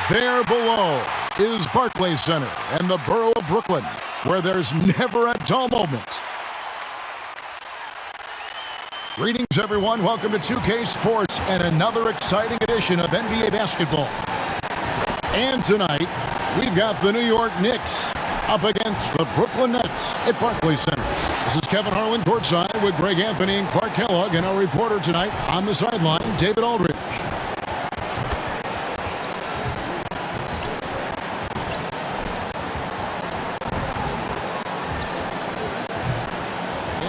There below is Barclays Center and the borough of Brooklyn, where there's never a dull moment. Greetings, everyone. Welcome to 2K Sports and another exciting edition of NBA basketball. And tonight, we've got the New York Knicks up against the Brooklyn Nets at Barclays Center. This is Kevin Harlan courtside with Greg Anthony and Clark Kellogg, and our reporter tonight on the sideline, David Aldridge.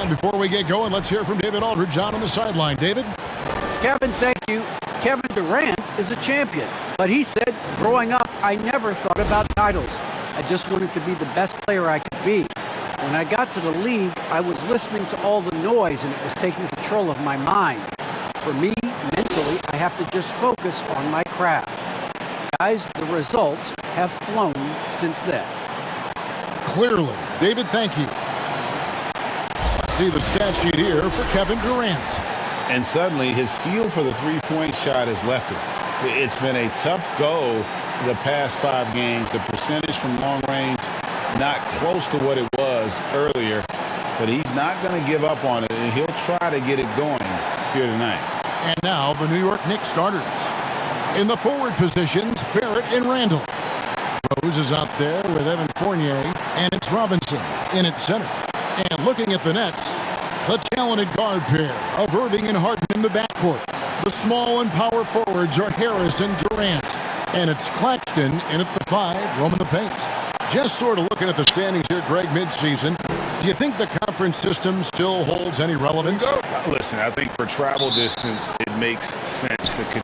And before we get going, let's hear from David Aldridge out on the sideline. David? Kevin, thank you. Kevin Durant is a champion, but he said, growing up, I never thought about titles. I just wanted to be the best player I could be. When I got to the league, I was listening to all the noise and it was taking control of my mind. For me, mentally, I have to just focus on my craft. Guys, the results have flown since then. Clearly. David, thank you. See the stat sheet here for Kevin Durant. And suddenly, his feel for the three-point shot has left him. It's been a tough go the past 5 games. The percentage from long range, not close to what it was earlier, but he's not going to give up on it, and he'll try to get it going here tonight. And now the New York Knicks starters. In the forward positions, Barrett and Randall. Rose is out there with Evan Fournier, and it's Robinson in at center. And looking at the Nets, the talented guard pair of Irving and Harden in the backcourt. The small and power forwards are Harris and Durant. And it's Claxton in at the 5, roaming the paint. Just sort of looking at the standings here, Greg, midseason. Do you think the conference system still holds any relevance? Listen, I think for travel distance, it makes sense to continue.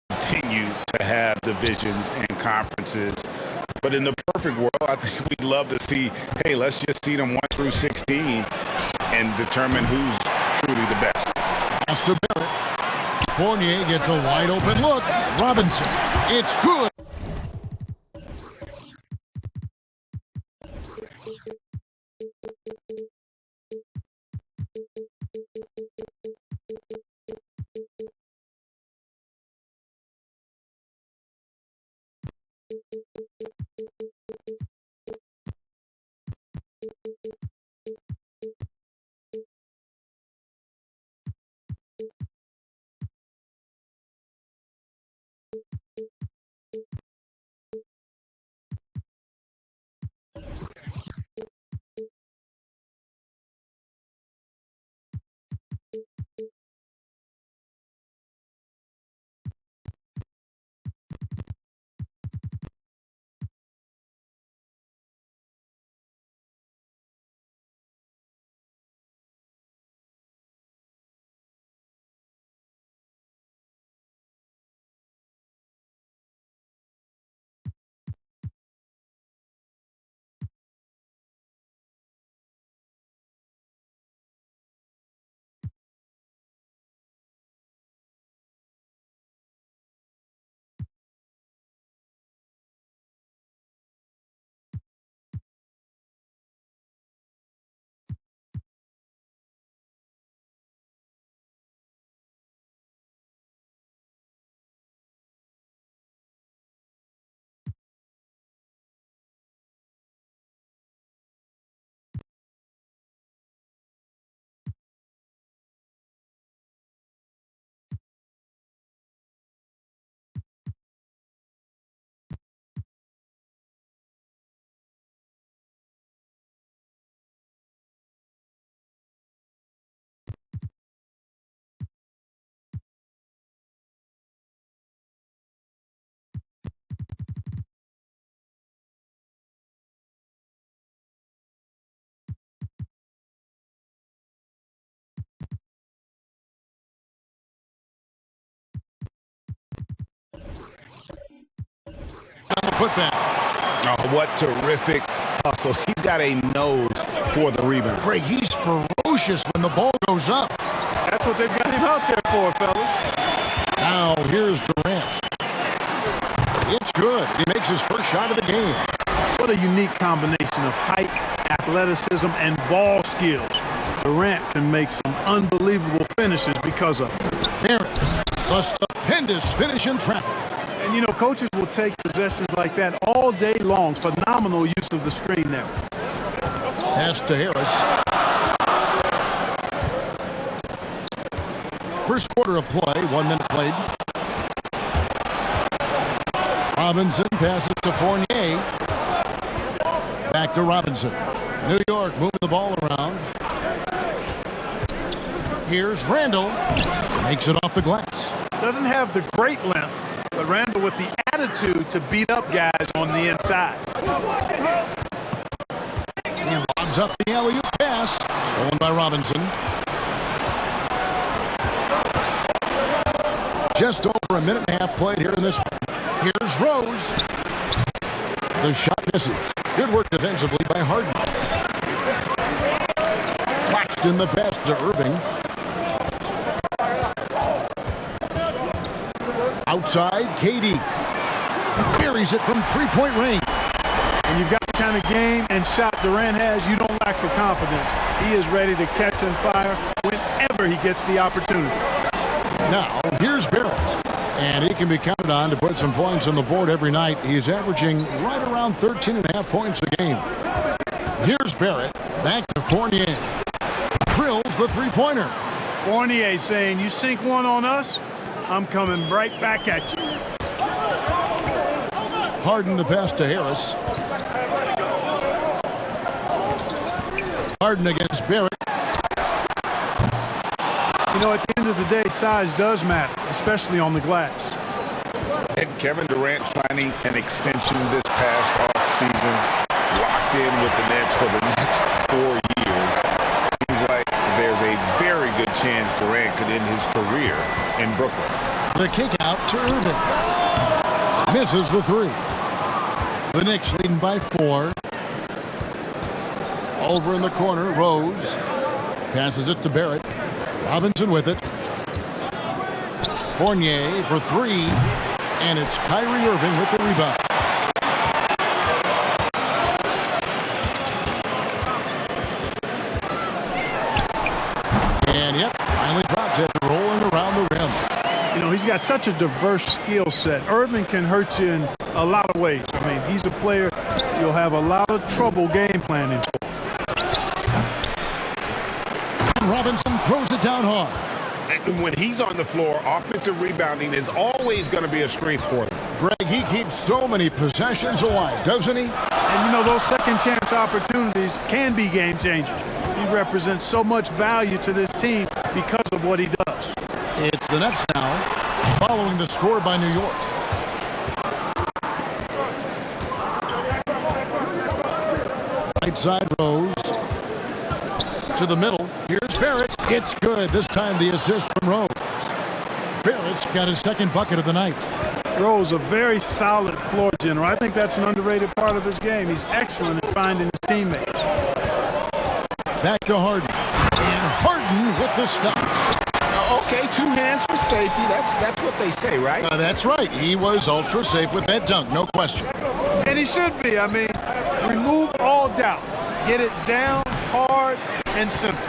Continue to have divisions and conferences. But in the perfect world, I think we'd love to see, hey, let's just see them 1 through 16 and determine who's truly the best. Pass to Barrett. Fournier gets a wide open look. Robinson. It's good. on the putback. Oh, what terrific hustle. He's got a nose for the rebound. Greg, he's ferocious when the ball goes up. That's what they've got him out there for, fellas. Now here's Durant. It's good. He makes his first shot of the game. What a unique combination of height, athleticism, and ball skills. Durant can make some unbelievable finishes because of it. Barrett, a stupendous finish in traffic. And, you know, coaches will take possessions like that all day long. Phenomenal use of the screen there. Pass to Harris. First quarter of play, 1 minute played. Robinson passes to Fournier. Back to Robinson. New York moving the ball around. Here's Randall. Makes it off the glass. Doesn't have the great length, but Randall with the attitude to beat up guys on the inside. He lobs up the alley-oop pass. Stolen by Robinson. Just over a minute and a half played here in this one. Here's Rose. The shot misses. Good work defensively by Harden. Claxton the pass to Irving. Outside, KD. Buries it from three-point range. When you've got the kind of game and shot Durant has, you don't lack for confidence. He is ready to catch and fire whenever he gets the opportunity. Now, here's Barrett. And he can be counted on to put some points on the board every night. He's averaging right around 13.5 points a game. Here's Barrett. Back to Fournier. Drills the three-pointer. Fournier saying, you sink one on us, I'm coming right back at you. Harden the pass to Harris. Harden against Barrett. You know, at the end of the day, size does matter, especially on the glass. And Kevin Durant signing an extension this past offseason, locked in with the Nets for the next 4 years. Seems like there's a very good chance Durant could end his career in Brooklyn. The kick out to Irving. Misses the three. The Knicks leading by 4. Over in the corner, Rose passes it to Barrett. Robinson with it. Fournier for 3. And it's Kyrie Irving with the rebound. And yep, finally drops it, rolling around the rim. You know, he's got such a diverse skill set. Irving can hurt you in a lot of ways. I mean, he's a player you'll have a lot of trouble game planning for. Robinson throws it down hard. And when he's on the floor, offensive rebounding is always going to be a strength for him. Greg, he keeps so many possessions alive, doesn't he? And, you know, those second chance opportunities can be game changers. He represents so much value to this team because of what he does. It's the Nets now, following the score by New York. Right side Rose. To the middle. Here's Barrett. It's good. This time the assist from Rose. Barrett's got his second bucket of the night. Rose, a very solid floor general. I think that's an underrated part of his game. He's excellent at finding his teammates. Back to Harden. And Harden with the stop. Okay, 2 hands for safety. That's what they say, right? That's right. He was ultra safe with that dunk, no question. And he should be. I mean, remove all doubt. Get it down, hard, and simple.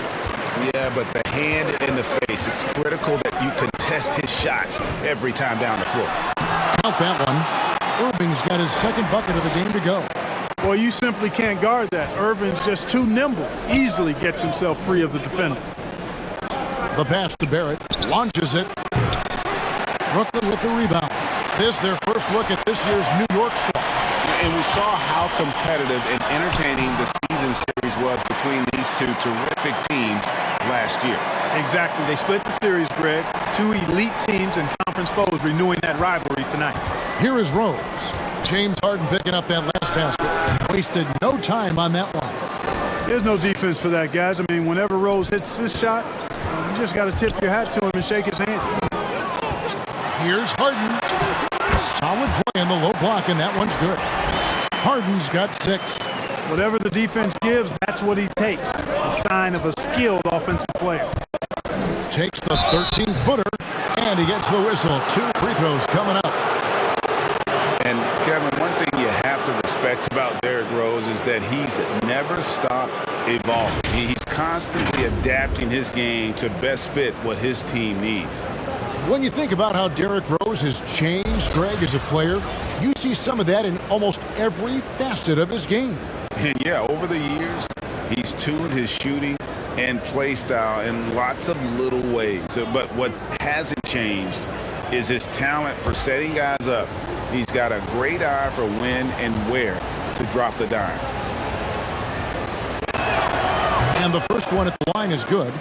Yeah, but the hand in the face, it's critical that you contest his shots every time down the floor. Count that one. Irving's got his second bucket of the game to go. Well, you simply can't guard that. Irving's just too nimble. Easily gets himself free of the defender. The pass to Barrett. Launches it. Brooklyn with the rebound. This their first look at this year's New York squad. And we saw how competitive and entertaining the season series was between these two terrific teams last year. Exactly. They split the series, Greg. 2 elite teams and conference foes renewing that rivalry tonight. Here is Rose. James Harden picking up that last basket. Wasted no time on that one. There's no defense for that, guys. I mean, whenever Rose hits this shot, you just got to tip your hat to him and shake his hand. Here's Harden. solid play in the low block, and that one's good. Harden's got 6. Whatever the defense gives, that's what he takes. A sign of a skilled offensive player. Takes the 13-footer, and he gets the whistle. 2 free throws coming up. And, Kevin, one thing you have to respect about Derrick Rose is that he's never stopped evolving. He's constantly adapting his game to best fit what his team needs. When you think about how Derrick Rose has changed, Greg, as a player, you see some of that in almost every facet of his game. And, yeah, over the years, he's tuned his shooting and play style in lots of little ways. But what hasn't changed is his talent for setting guys up. He's got a great eye for when and where to drop the dime. And the first one at the line is good.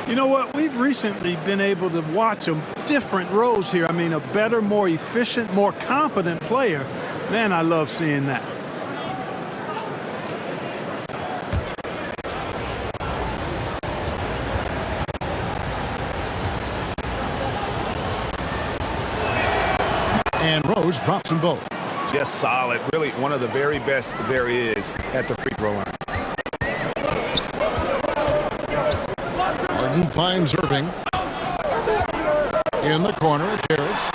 You know what? We've recently been able to watch a different Rose here. I mean, a better, more efficient, more confident player. Man, I love seeing that. And Rose drops them both. Just solid. Really one of the very best there is at the free throw line. Harden finds Irving. In the corner, it's Harris.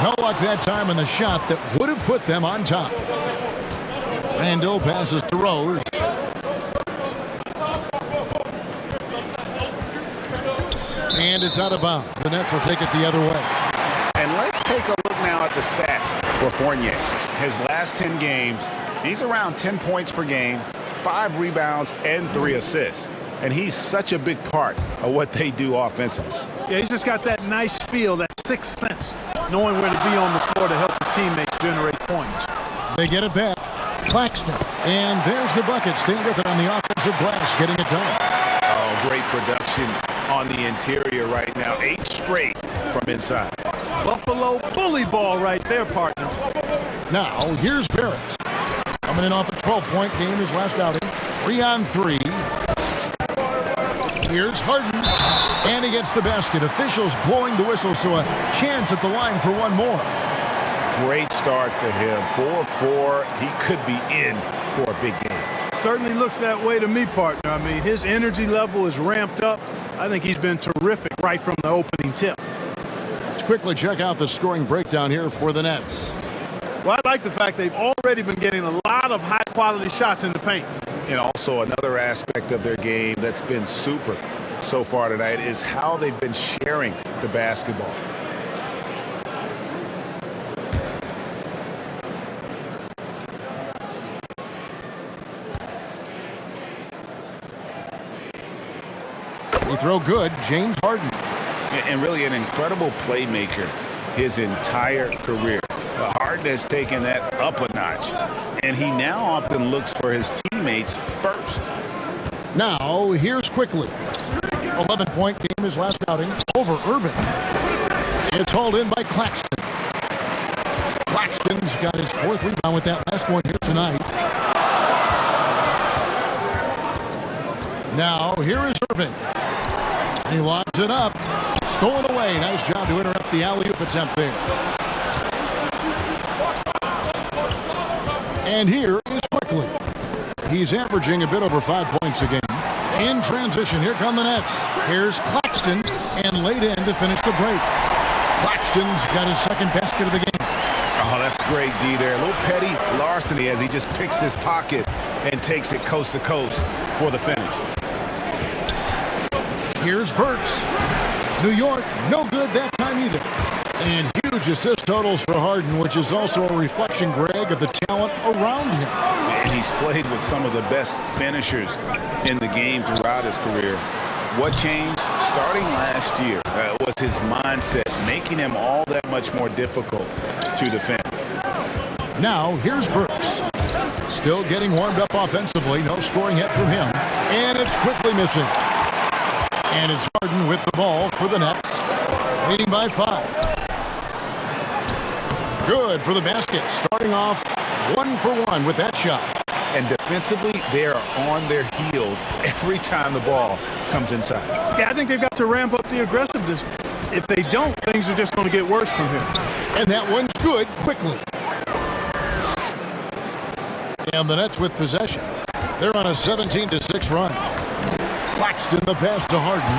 No luck that time in the shot that would have put them on top. Randall passes to Rose. And it's out of bounds. The Nets will take it the other way. And let's take a look now at the stats for Fournier. His last 10 games, he's around 10 points per game, 5 rebounds, and 3 assists. And he's such a big part of what they do offensively. Yeah, he's just got that nice feel, that sixth sense, knowing where to be on the floor to help his teammates generate points. They get it back. Claxton. And there's the bucket. Staying with it on the offensive glass, getting it done. Oh, great production on the interior right now. 8 straight from inside. Buffalo bully ball right there, partner. Now, here's Barrett. Coming in off a 12-point game his last outing. 3 on 3. Here's Harden. And he gets the basket. Officials blowing the whistle, so a chance at the line for one more. Great start for him. 4-4. He could be in for a big game. Certainly looks that way to me, partner. I mean, his energy level is ramped up. I think he's been terrific right from the opening tip. Let's quickly check out the scoring breakdown here for the Nets. Well, I like the fact they've already been getting a lot of high-quality shots in the paint. And also another aspect of their game that's been super so far tonight is how they've been sharing the basketball. Free throw good, James Harden. And really an incredible playmaker his entire career. Harden has taken that up a notch, and he now often looks for his teammates first. Now, here's quickly. 11-point game his last outing over Irving. It's hauled in by Claxton. Claxton's got his 4th rebound with that last one here tonight. Now, here is Irving. He lobs it up. Stolen away. Nice job to interrupt the alley-oop attempt there. And here is quickly. He's averaging a bit over 5 points a game. In transition, here come the Nets. Here's Claxton, and laid in to finish the break. Claxton's got his 2nd basket of the game. Oh, that's great, D there. A little petty larceny as he just picks his pocket and takes it coast to coast for the finish. Here's Burks. New York, no good that time either. And huge assist totals for Harden, which is also a reflection, Greg, of the talent around him. And he's played with some of the best finishers in the game throughout his career. What changed starting last year was his mindset, making him all that much more difficult to defend. Now, here's Burks. Still getting warmed up offensively. No scoring hit from him. And it's quickly missing. And it's Harden with the ball for the Nets, leading by 5. Good for the basket, starting off 1 for 1 with that shot. And defensively, they are on their heels every time the ball comes inside. Yeah, I think they've got to ramp up the aggressiveness. If they don't, things are just going to get worse from here. And that one's good quickly. And the Nets with possession. They're on a 17-6 run. Claxton the pass to Harden.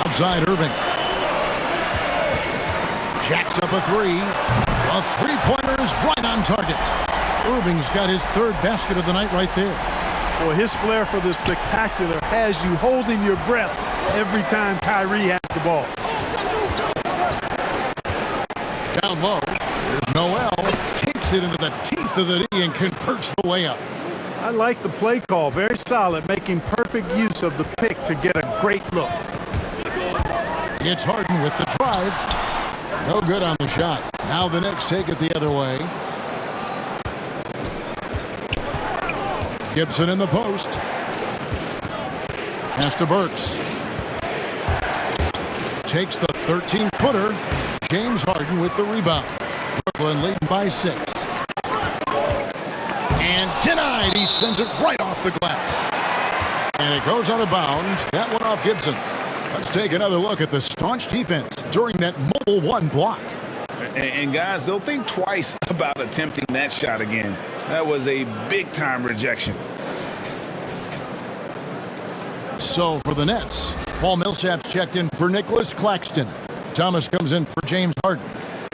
Outside Irving. Jacks up a three. A three-pointer is right on target. Irving's got his third basket of the night right there. Boy, his flair for the spectacular has you holding your breath every time Kyrie has the ball. Down low, there's Noel. Takes it into the teeth of the D and converts the layup. I like the play call. Very solid, making perfect use of the pick to get a great look. It's Harden with the drive. No good on the shot. Now the Knicks take it the other way. Gibson in the post. Pass to Burks. Takes the 13-footer. James Harden with the rebound. Brooklyn leading by 6. And denied. He sends it right off the glass. And it goes out of bounds. That one off Gibson. Let's take another look at the staunch defense during that mobile one block. And guys, they'll think twice about attempting that shot again. That was a big-time rejection. So for the Nets, Paul Millsap's checked in for Nicholas Claxton. Thomas comes in for James Harden.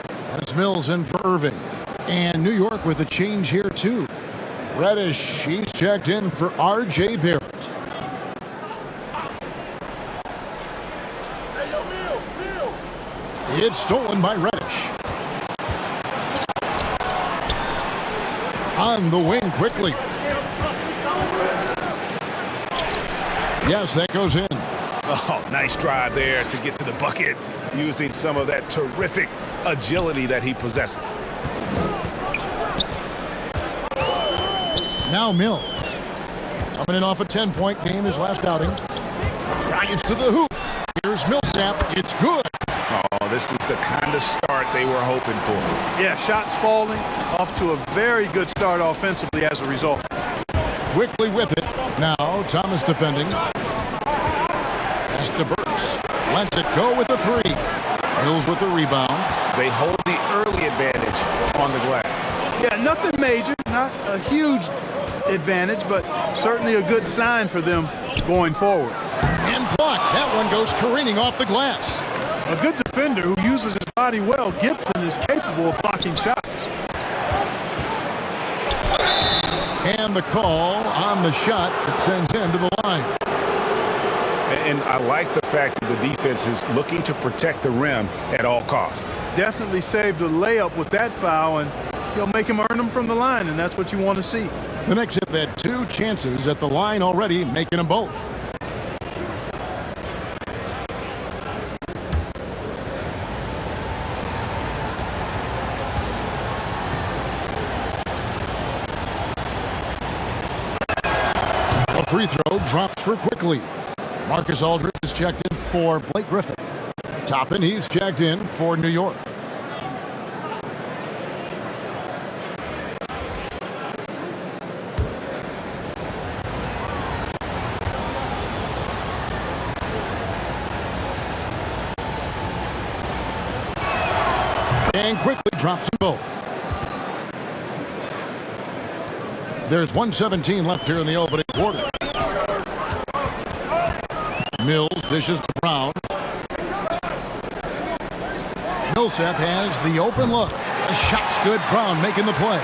That's Mills in for Irving. And New York with a change here too. Reddish, he's checked in for R.J. Barrett. It's stolen by Reddish. On the wing quickly. Yes, that goes in. Oh, nice drive there to get to the bucket using some of that terrific agility that he possesses. Now Mills. Coming in off a 10-point game his last outing. Drives to the hoop. Here's Millsap. It's good. Oh, this is the kind of start they were hoping for. Yeah, shots falling, off to a very good start offensively as a result. Quickly with it. Now Thomas defending. Pass to Burks. Lets it go with the three. Mills with the rebound. They hold the early advantage on the glass. Yeah, nothing major, not a huge advantage, but certainly a good sign for them going forward. And blocked. That one goes careening off the glass. A good defender who uses his body well. Gibson is capable of blocking shots. And the call on the shot that sends him to the line. And I like the fact that the defense is looking to protect the rim at all costs. Definitely saved a layup with that foul, and he'll make him earn them from the line, and that's what you want to see. The Knicks have had 2 chances at the line already, making them both. A free throw drops for Quickly. Marcus Aldridge is checked in for Blake Griffin. Toppin, he's checked in for New York. And Quickly drops them both. There's 1:17 left here in the opening quarter. Mills dishes to Brown. Millsap has the open look. The shot's good. Brown making the play.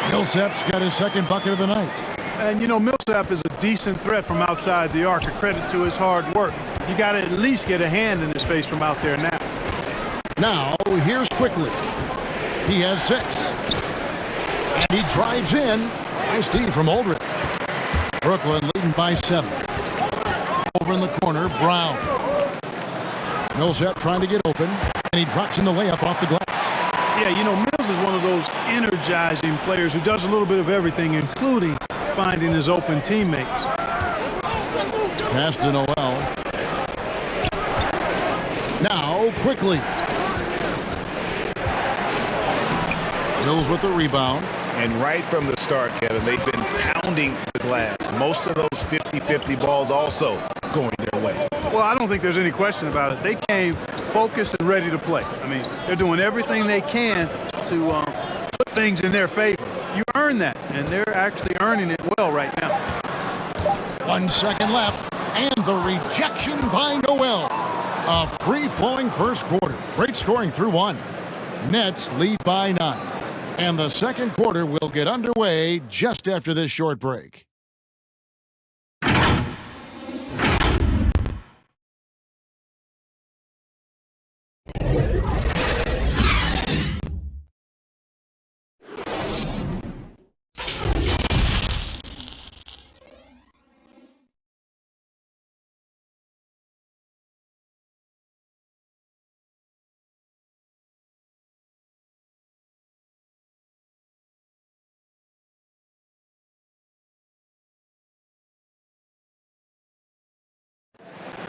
Millsap's got his second bucket of the night. And, you know, Millsap is a decent threat from outside the arc, a credit to his hard work. You got to at least get a hand in his face from out there now. Now, here's Quickly. He has 6. And he drives in. Nice D from Aldridge. Brooklyn leading by 7. Over in the corner, Brown. Millsap trying to get open, and he drops in the layup off the glass. Yeah, you know, Mills is one of those energizing players who does a little bit of everything, including finding his open teammates. Pass to Noel. Now, Quickly. Mills with the rebound. And right from the start, Kevin, they've been pounding the glass. Most of those 50-50 balls also going their way. Well, Well, I don't think there's any question about it. They came focused and ready to play. I mean, they're doing everything they can to put things in their favor. You earn that, and they're actually earning it well right now. 1 second left, and the rejection by Noel. A free-flowing first quarter. Great scoring through 1. Nets lead by 9. And the second quarter will get underway just after this short break.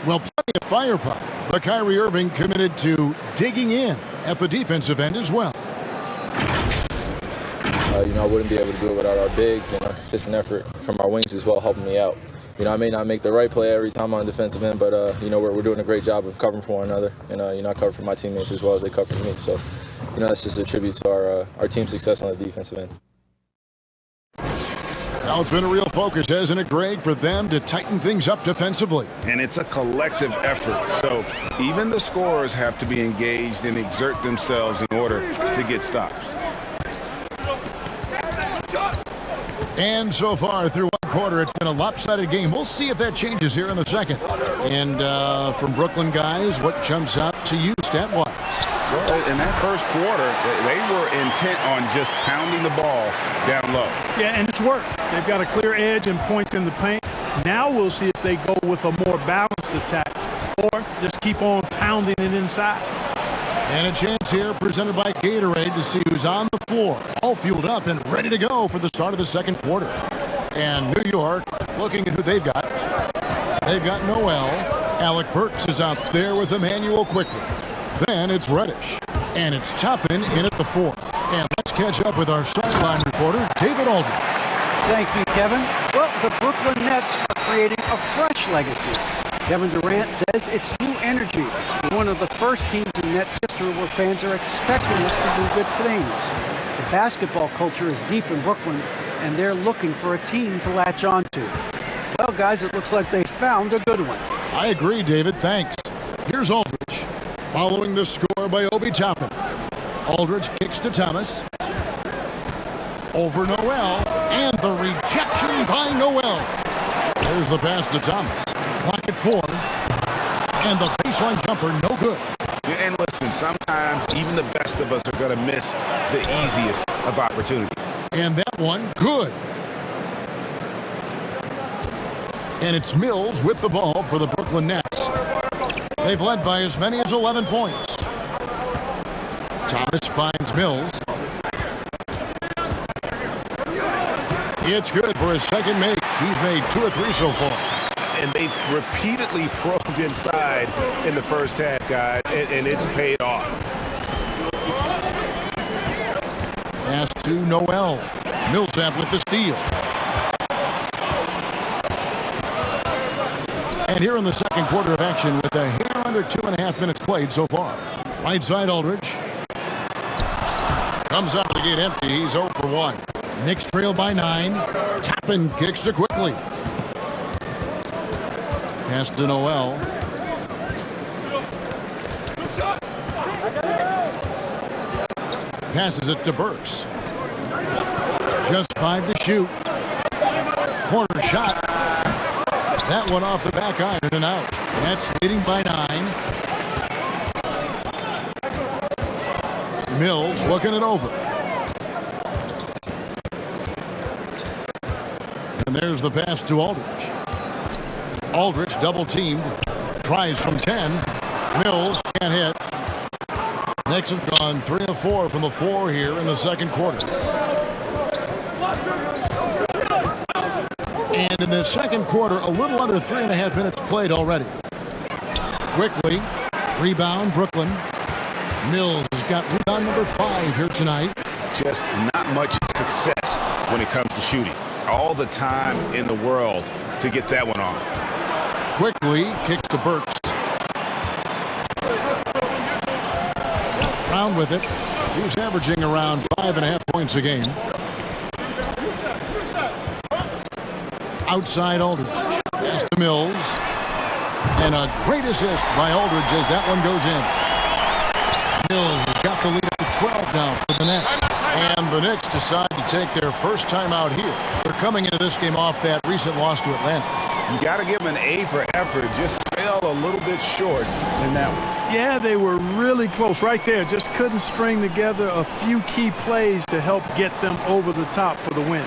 Well, plenty of firepower, but Kyrie Irving committed to digging in at the defensive end as well. I wouldn't be able to do it without our bigs and our consistent effort from our wings as well, helping me out. I may not make the right play every time on the defensive end, but we're doing a great job of covering for one another, and I cover for my teammates as well as they cover for me. So, that's just a tribute to our team success on the defensive end. Now it's been a real focus, hasn't it, Greg, for them to tighten things up defensively? And it's a collective effort. So even the scorers have to be engaged and exert themselves in order to get stops. And so far through 1 quarter, it's been a lopsided game. We'll see if that changes here in the second. And from Brooklyn guys, what jumps out to you stat-wise? Well, in that first quarter, they were intent on just pounding the ball down low. Yeah, and it's worked. They've got a clear edge and points in the paint. Now we'll see if they go with a more balanced attack or just keep on pounding it inside. And a chance here presented by Gatorade to see who's on the floor, all fueled up and ready to go for the start of the second quarter. And New York, looking at who they've got. They've got Noel. Alec Burks is out there with Emmanuel quickly. Then it's Reddish. And it's Toppin in at the 4. And let's catch up with our sideline reporter, David Aldridge. Thank you, Kevin. Well, the Brooklyn Nets are creating a fresh legacy. Kevin Durant says it's new energy. One of the first teams in Nets history where fans are expecting us to do good things. The basketball culture is deep in Brooklyn, and they're looking for a team to latch on to. Well, guys, it looks like they found a good one. I agree, David. Thanks. Here's Aldridge, following the score by Obi Toppin. Aldridge kicks to Thomas. Over Noel, and the rejection by Noel. There's the pass to Thomas. Clock at 4. And the baseline jumper, no good. And listen, sometimes even the best of us are going to miss the easiest of opportunities. And that one, good. And it's Mills with the ball for the Brooklyn Nets. They've led by as many as 11 points. Thomas finds Mills. It's good for his second make. He's made 2 or 3 so far. And they've repeatedly probed inside in the first half, guys, and it's paid off. Pass to Noel. Millsap with the steal. And here in the second quarter of action with a hair under 2.5 minutes played so far. Right side Aldridge. Comes out of the gate empty. He's 0 for 1. Knicks trail by 9. Toppin kicks to quickly. Pass to Noel. Passes it to Burks. Just 5 to shoot. Corner shot. That one off the back iron and out. That's leading by 9. Mills looking it over. And there's the pass to Aldridge. Aldridge double teamed. Tries from 10. Mills can't hit. Knicks have gone 3 of 4 from the floor here in the second quarter. And in the second quarter, a little under 3.5 minutes played already. Quickly, rebound Brooklyn. Mills has got rebound number 5 here tonight. Just not much success when it comes to shooting. All the time in the world to get that one off. Quickly kicks to Burks. around with it. He's averaging around 5.5 points a game. Outside Aldridge. Pass to Mills. And a great assist by Aldridge as that one goes in. Mills has got the lead up to 12 now for the Nets. And the Knicks decide to take their first time out here. They're coming into this game off that recent loss to Atlanta. You got to give them an A for effort. Just fell a little bit short in that one. Yeah, they were really close right there. Just couldn't string together a few key plays to help get them over the top for the win.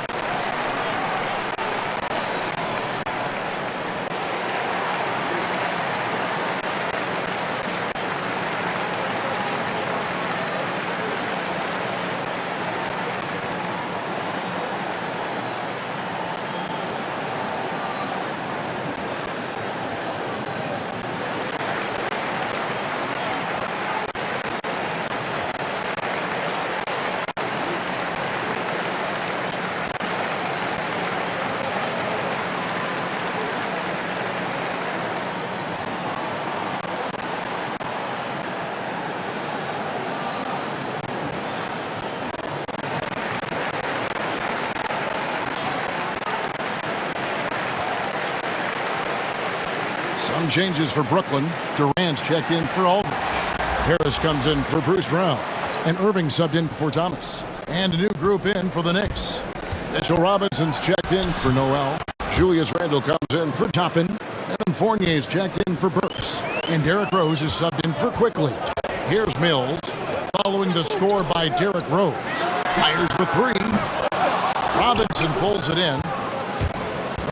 Some changes for Brooklyn. Durant checked in for Aldridge. Harris comes in for Bruce Brown. And Irving subbed in for Thomas. And a new group in for the Knicks. Mitchell Robinson's checked in for Noel. Julius Randle comes in for Toppin. Evan Fournier's checked in for Burks. And Derrick Rose is subbed in for Quickly. Here's Mills. Following the score by Derrick Rose. Fires the three. Robinson pulls it in.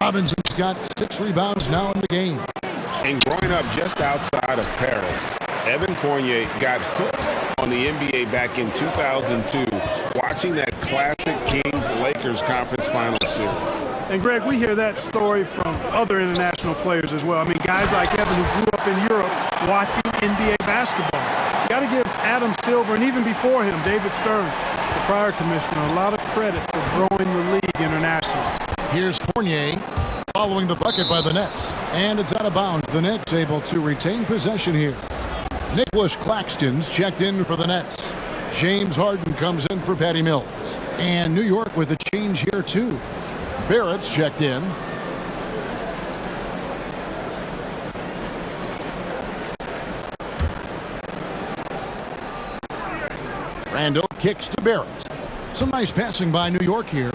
Robinson's got 6 rebounds now in the game. And growing up just outside of Paris, Evan Fournier got hooked on the NBA back in 2002, watching that classic Kings-Lakers conference final series. And Greg, we hear that story from other international players as well. I mean, guys like Evan who grew up in Europe watching NBA basketball. You got to give Adam Silver, and even before him, David Stern, the prior commissioner, a lot of credit for growing the league internationally. Here's Fournier following the bucket by the Nets. And it's out of bounds. The Knicks able to retain possession here. Nicholas Claxton's checked in for the Nets. James Harden comes in for Patty Mills. And New York with a change here too. Barrett's checked in. Randle kicks to Barrett. Some nice passing by New York here.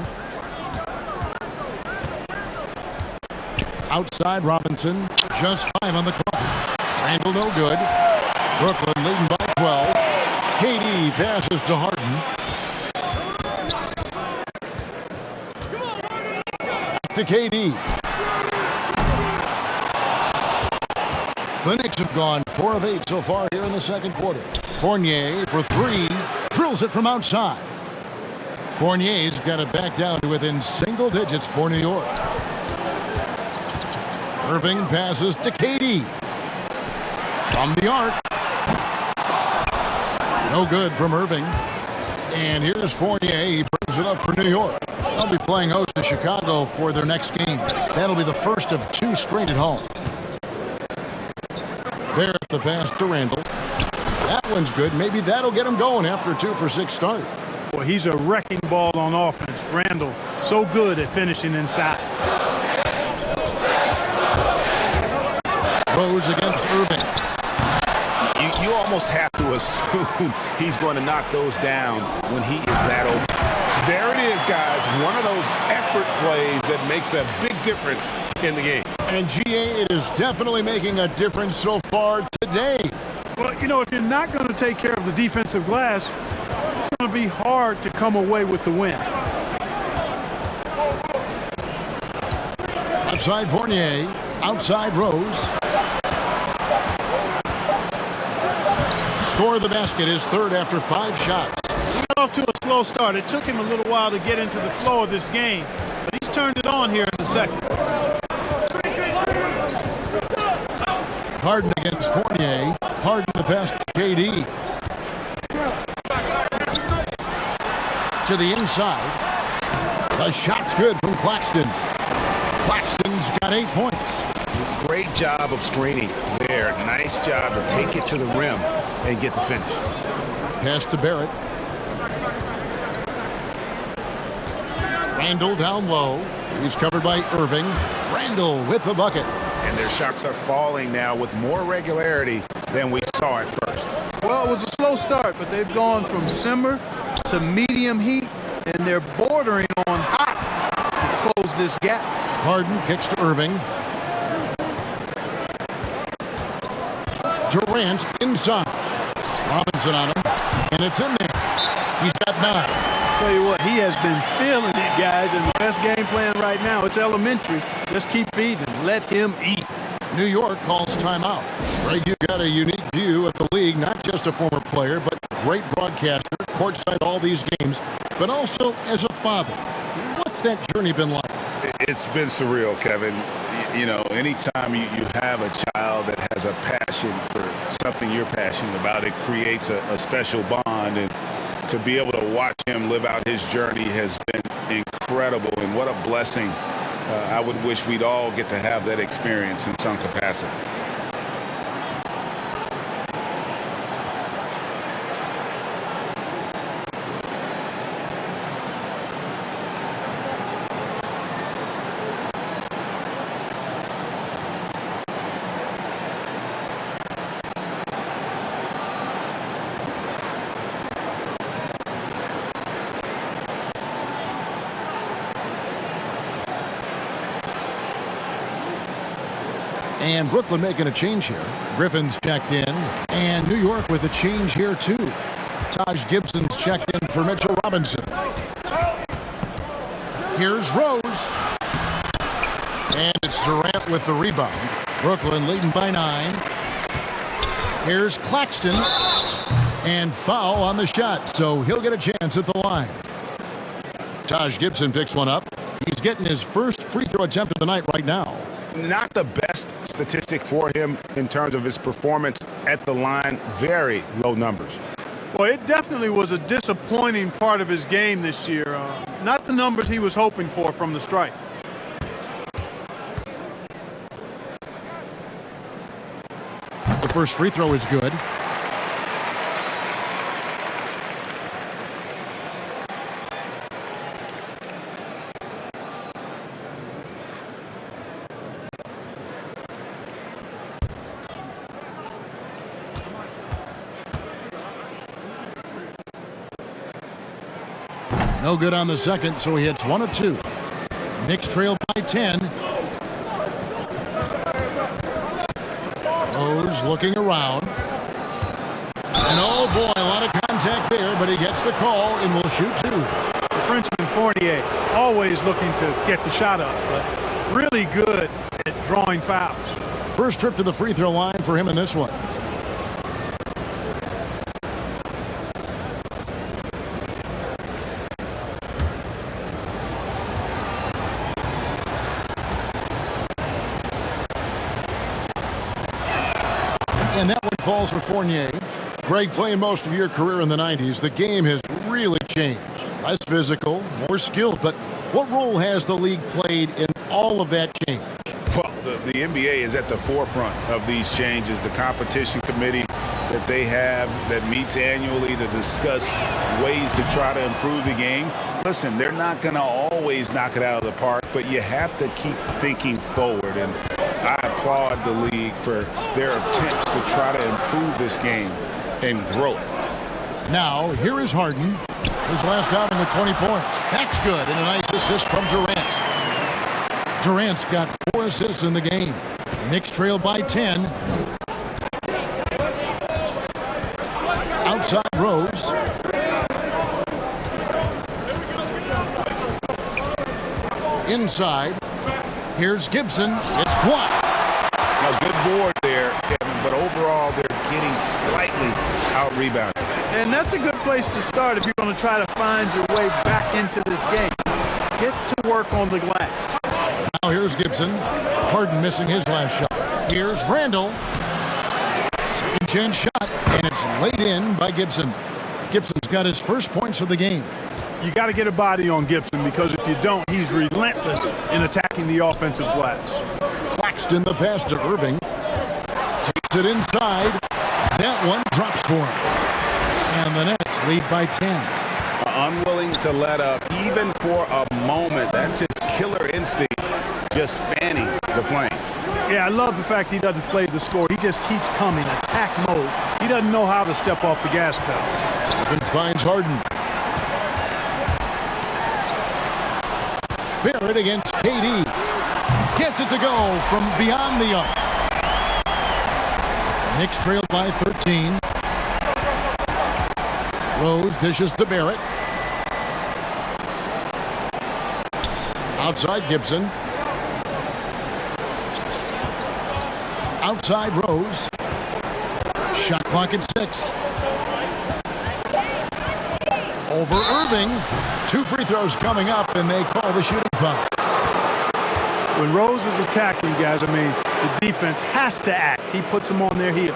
Outside Robinson, just 5 on the clock. Randle no good. Brooklyn leading by 12. KD passes to Harden. Back to KD. The Knicks have gone 4 of 8 so far here in the second quarter. Fournier for 3. Drills it from outside. Fournier's got it back down to within single digits for New York. Irving passes to KD. From the arc. No good from Irving. And here's Fournier. He brings it up for New York. They'll be playing host to Chicago for their next game. That'll be the first of 2 straight at home. Barrett the pass to Randle. That one's good. Maybe that'll get him going after a 2-for-6 start. Boy, he's a wrecking ball on offense. Randle, so good at finishing inside. Rose against Irving. You almost have to assume he's going to knock those down when he is that open. There it is, guys. One of those effort plays that makes a big difference in the game. And GA, it is definitely making a difference so far today. Well, you know, if you're not going to take care of the defensive glass, it's going to be hard to come away with the win. Outside Fournier. Outside Rose. Score of the basket is 3rd after 5 shots. He got off to a slow start. It took him a little while to get into the flow of this game, but he's turned it on here in the second. Harden against Fournier. Harden the pass to KD. To the inside. The shot's good from Claxton. Claxton's got 8 points. Great job of screening there. Nice job to take it to the rim and get the finish. Pass to Barrett. Randall down low. He's covered by Irving. Randall with the bucket. And their shots are falling now with more regularity than we saw at first. Well, it was a slow start, but they've gone from simmer to medium heat, and they're bordering on hot to close this gap. Harden kicks to Irving. Durant inside. Robinson on him, and it's in there. He's got 9. Tell you what, he has been feeling it, guys, and the best game plan right now, it's elementary. Just keep feeding him. Let him eat. New York calls timeout. Greg, you got a unique view of the league, not just a former player, but great broadcaster, courtside all these games, but also as a father. What's that journey been like? It's been surreal, Kevin. You know, anytime you have a child that has a passion for something you're passionate about, it creates a special bond. And to be able to watch him live out his journey has been incredible. And what a blessing. I would wish we'd all get to have that experience in some capacity. And Brooklyn making a change here. Griffin's checked in. And New York with a change here, too. Taj Gibson's checked in for Mitchell Robinson. Here's Rose. And it's Durant with the rebound. Brooklyn leading by 9. Here's Claxton. And foul on the shot, so he'll get a chance at the line. Taj Gibson picks one up. He's getting his first free throw attempt of the night right now. Not the best statistic for him in terms of his performance at the line. Very low numbers. Well, it definitely was a disappointing part of his game this year. Not the numbers he was hoping for from the stripe. The first free throw is good. No good on the second, so he hits 1 of 2. Knicks trail by 10. Rose looking around. And oh boy, a lot of contact there, but he gets the call and will shoot 2. The Frenchman Fournier always looking to get the shot up, but really good at drawing fouls. First trip to the free throw line for him in this one. And that one falls for Fournier. Greg, playing most of your career in the 90s, the game has really changed. Less physical, more skilled, but what role has the league played in all of that change? Well, the NBA is at the forefront of these changes. The competition committee that they have that meets annually to discuss ways to try to improve the game. Listen, they're not going to always knock it out of the park, but you have to keep thinking forward. And I applaud the league for their attempts to try to improve this game and grow it. Now, here is Harden. His last outing with 20 points. That's good, and a nice assist from Durant. Durant's got 4 assists in the game. Knicks trail by 10. Outside Rose. Inside. Here's Gibson. It's blocked. A good board there, Kevin, but overall they're getting slightly out-rebounded. And that's a good place to start if you're going to try to find your way back into this game. Get to work on the glass. Now here's Gibson. Harden missing his last shot. Here's Randall. Second chance shot, and it's laid in by Gibson. Gibson's got his first points of the game. You got to get a body on Gibson, because if you don't, he's relentless in attacking the offensive glass. Claxton the pass to Irving. Takes it inside. That one drops for him. And the Nets lead by 10. Unwilling to let up even for a moment. That's his killer instinct, just fanning the flames. Yeah, I love the fact he doesn't play the score. He just keeps coming, attack mode. He doesn't know how to step off the gas pedal. Griffin finds Harden. Barrett against KD. Gets it to go from beyond the arc. Knicks trail by 13. Rose dishes to Barrett. Outside Gibson. Outside Rose. Shot clock at 6. Over Irving. 2 free throws coming up, and they call the shooting foul. When Rose is attacking, guys, I mean, the defense has to act. He puts them on their heels.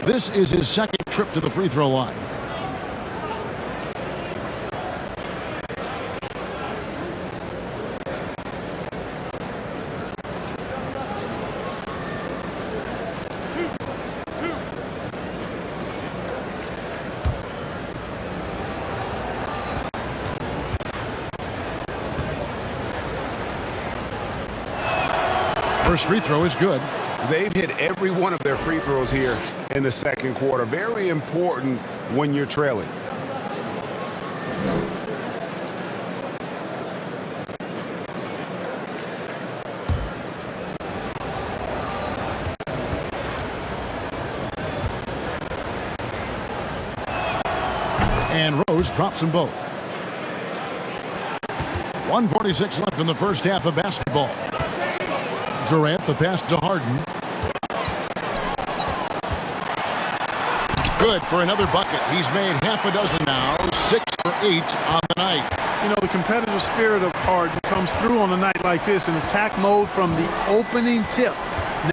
This is his second trip to the free throw line. First free throw is good. They've hit every one of their free throws here in the second quarter. Very important when you're trailing. And Rose drops them both. 1:46 left in the first half of basketball. Durant, the pass to Harden. Good for another bucket. He's made half a dozen now. 6 for 8 on the night. You know, the competitive spirit of Harden comes through on a night like this in attack mode from the opening tip.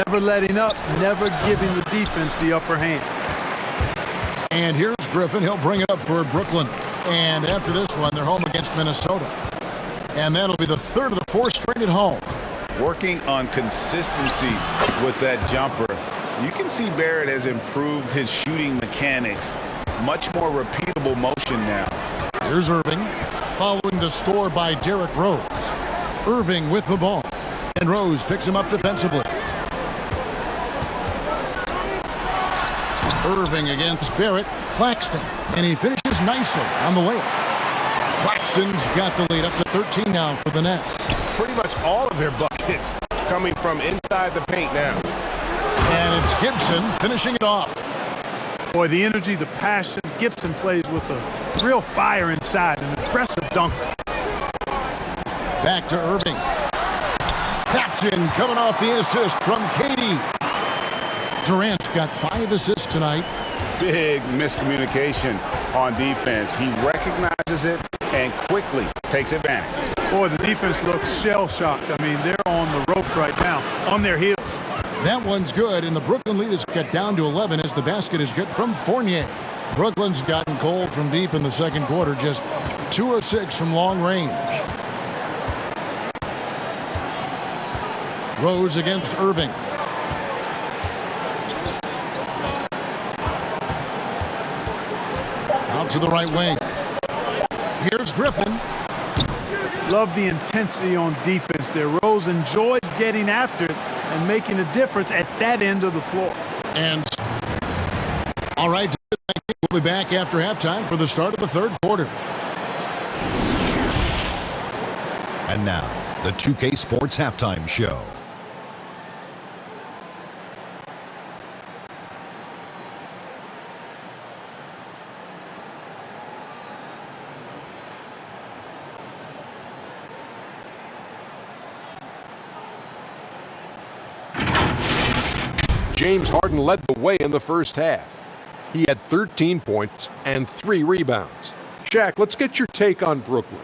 Never letting up, never giving the defense the upper hand. And here's Griffin. He'll bring it up for Brooklyn. And after this one, they're home against Minnesota. And that'll be the third of the 4 straight at home. Working on consistency with that jumper. You can see Barrett has improved his shooting mechanics. Much more repeatable motion now. Here's Irving, following the score by Derrick Rose. Irving with the ball, and Rose picks him up defensively. Irving against Barrett, Claxton, and he finishes nicely on the layup. Claxton's got the lead up to 13 now for the Nets. Pretty much all of their buckets coming from inside the paint now. And it's Gibson finishing it off. Boy, the energy, the passion. Gibson plays with a real fire inside, an impressive dunker. Back to Irving. Caption coming off the assist from KD. Durant's got 5 assists tonight. Big miscommunication on defense. He recognizes it and quickly takes advantage. Boy, the defense looks shell-shocked. I mean, they're on the ropes right now, on their heels. That one's good, and the Brooklyn lead is cut down to 11 as the basket is good from Fournier. Brooklyn's gotten cold from deep in the second quarter, just 2 of 6 from long range. Rose against Irving. Out to the right wing. Here's Griffin. Love the intensity on defense there. Rose enjoys getting after it and making a difference at that end of the floor. And all right, we'll be back after halftime for the start of the third quarter. And now, the 2K Sports Halftime Show. James Harden led the way in the first half. He had 13 points and 3 rebounds. Shaq, let's get your take on Brooklyn.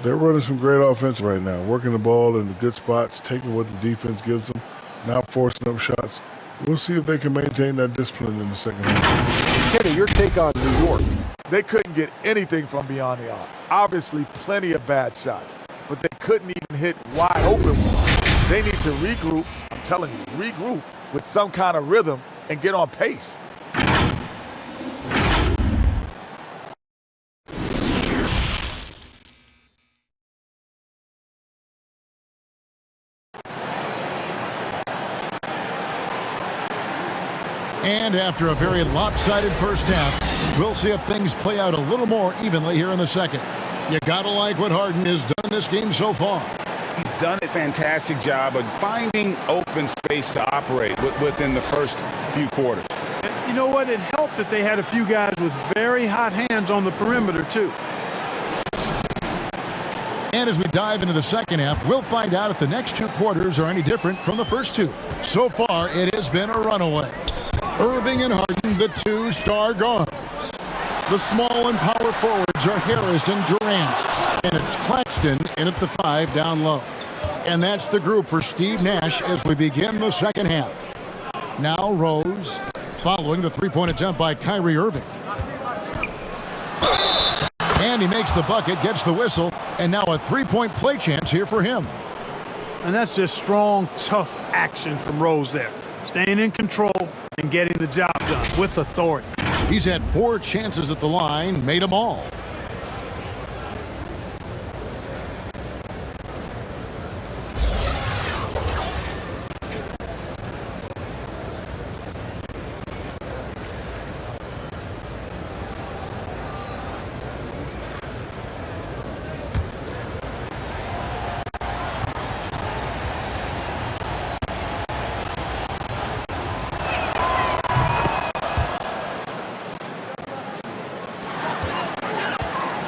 They're running some great offense right now, working the ball in the good spots, taking what the defense gives them, not forcing up shots. We'll see if they can maintain that discipline in the second half. Kenny, your take on New York. They couldn't get anything from beyond the arc. Obviously, plenty of bad shots, but they couldn't even hit wide open ones. They need to regroup, I'm telling you, regroup with some kind of rhythm and get on pace. And after a very lopsided first half, we'll see if things play out a little more evenly here in the second. You gotta like what Harden has done in this game so far. He's done a fantastic job of finding open space to operate within the first few quarters. And you know what? It helped that they had a few guys with very hot hands on the perimeter, too. And as we dive into the second half, we'll find out if the next two quarters are any different from the first two. So far, it has been a runaway. Irving and Harden, the two star guards. The small and power forwards are Harris and Durant. And it's Claxton in at the 5 down low. And that's the group for Steve Nash as we begin the second half. Now Rose, following the three-point attempt by Kyrie Irving. And he makes the bucket, gets the whistle, and now a three-point play chance here for him. And that's just strong, tough action from Rose there. Staying in control and getting the job done with authority. He's had 4 chances at the line, made them all.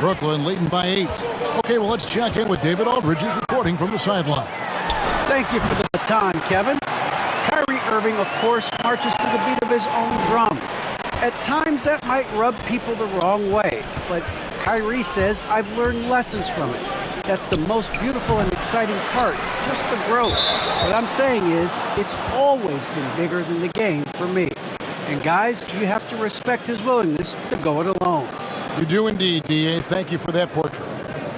Brooklyn leading by 8. Okay, well, let's check in with David Aldridge, who's reporting from the sideline. Thank you for the baton, Kevin. Kyrie Irving, of course, marches to the beat of his own drum. At times, that might rub people the wrong way, but Kyrie says, I've learned lessons from it. That's the most beautiful and exciting part, just the growth. What I'm saying is, it's always been bigger than the game for me. And guys, you have to respect his willingness to go it alone. You do indeed, D.A. Thank you for that portrait.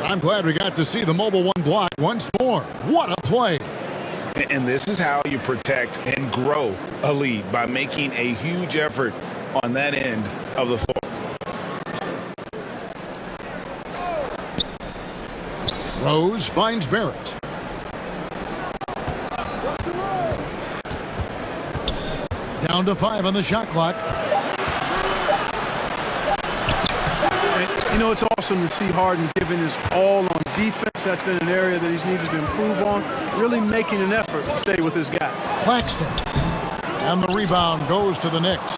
I'm glad we got to see the mobile one block once more. What a play. And this is how you protect and grow a lead, by making a huge effort on that end of the floor. Rose finds Barrett. Down to 5 on the shot clock. You know, it's awesome to see Harden giving his all on defense. That's been an area that he's needed to improve on. Really making an effort to stay with his guy. Claxton. And the rebound goes to the Knicks.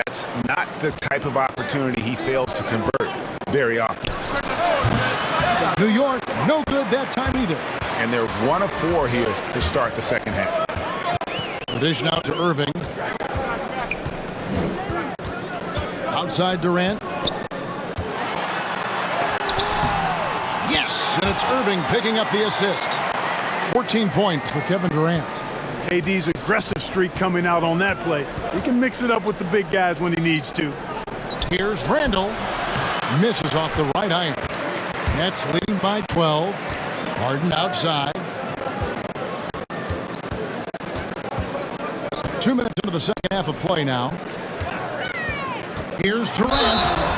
That's not the type of opportunity he fails to convert very often. New York, no good that time either. And they're 1 of 4 here to start the second half. The dish now to Irving. Outside Durant. Yes, and it's Irving picking up the assist. 14 points for Kevin Durant. KD's aggressive streak coming out on that play. He can mix it up with the big guys when he needs to. Here's Randall. Misses off the right iron. Nets leading by 12. Harden outside. 2 minutes into the second half of play now. Here's Durant,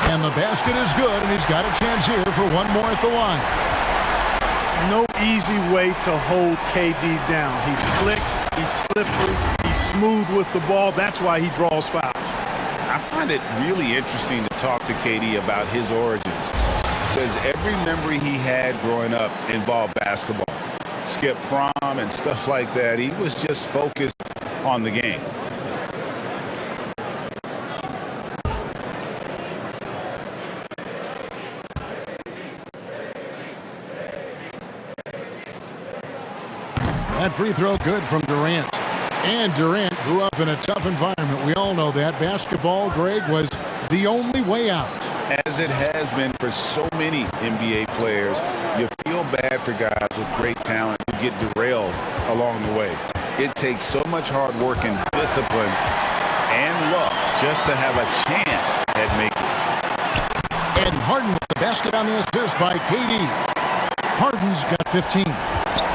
and the basket is good, and he's got a chance here for one more at the line. No easy way to hold KD down. He's slick, he's slippery, he's smooth with the ball. That's why he draws fouls. I find it really interesting to talk to KD about his origins. Says every memory he had growing up involved basketball. Skip prom and stuff like that. He was just focused on the game. That free throw good from Durant. And Durant grew up in a tough environment. We all know that. Basketball, Greg, was the only way out. As it has been for so many NBA players, you feel bad for guys with great talent who get derailed along the way. It takes so much hard work and discipline and luck just to have a chance at making it. And Harden with the basket on the assist by KD. Harden's got 15.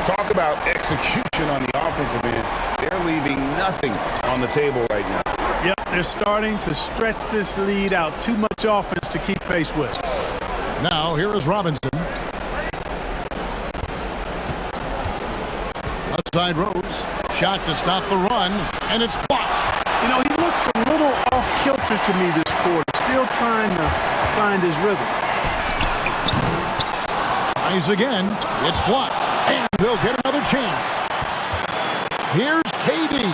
Talk about execution on the offensive end. They're leaving nothing on the table right now. Yep, they're starting to stretch this lead out. Too much offense to keep pace with. Now, here is Robinson. Outside Rose. Shot to stop the run, and it's blocked. You know, he looks a little answer to me this quarter. Still trying to find his rhythm. Tries again. It's blocked. And they'll get another chance. Here's KD.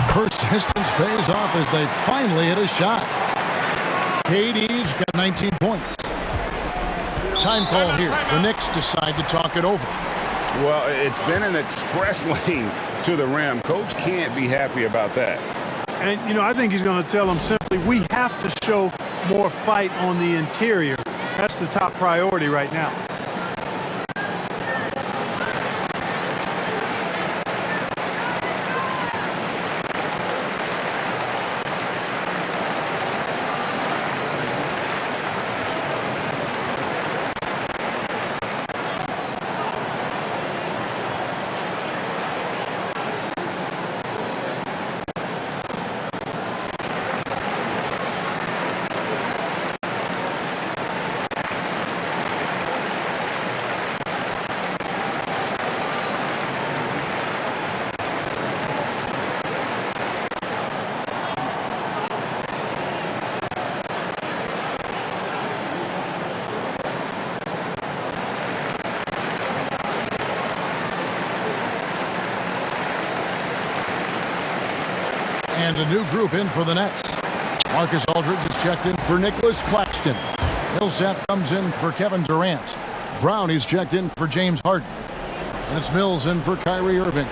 Persistence pays off as they finally hit a shot. KD's got 19 points. Time call here. The Knicks decide to talk it over. Well, it's been an express lane to the rim. Coach can't be happy about that. And, you know, I think he's going to tell them simply, we have to show more fight on the interior. That's the top priority right now. And a new group in for the Nets. Marcus Aldridge is checked in for Nicholas Claxton. Millsap comes in for Kevin Durant. Brown is checked in for James Harden. And it's Mills in for Kyrie Irving.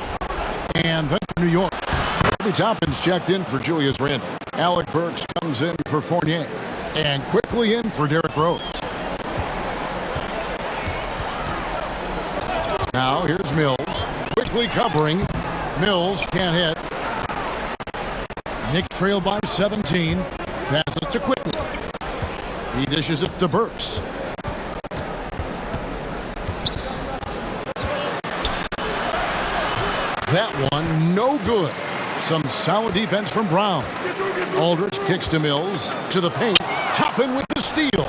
And then for New York, Obi Toppin's checked in for Julius Randle. Alec Burks comes in for Fournier. And quickly in for Derrick Rose. Now here's Mills. Quickly covering. Mills can't hit. Knicks trail by 17. Passes to Quickly. He dishes it to Burks. That one, no good. Some solid defense from Brown. Aldridge kicks to Mills. To the paint. Toppin with the steal.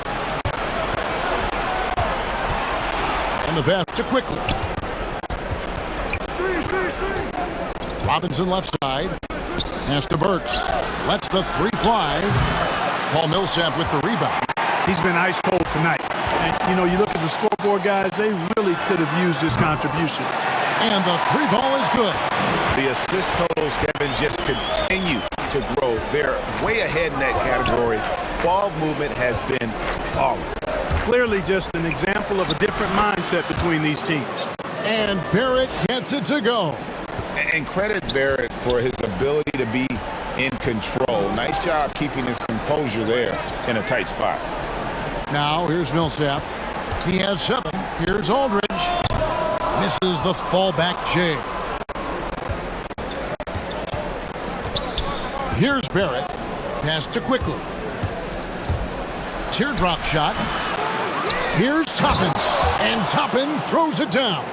And the pass to Quickly. Robinson left side. Pass to Burks. Lets the three fly. Paul Millsap with the rebound. He's been ice cold tonight. And, you know, you look at the scoreboard, guys, they really could have used his contribution. And the three ball is good. The assist totals, Kevin, just continue to grow. They're way ahead in that category. Ball movement has been flawless. Clearly just an example of a different mindset between these teams. And Barrett gets it to go. And credit Barrett for his ability to be in control. Nice job keeping his composure there in a tight spot. Now here's Millsap. He has 7. Here's Aldridge. Misses the fallback J. Here's Barrett. Pass to Quickly. Teardrop shot. Here's Toppin. And Toppin throws it down.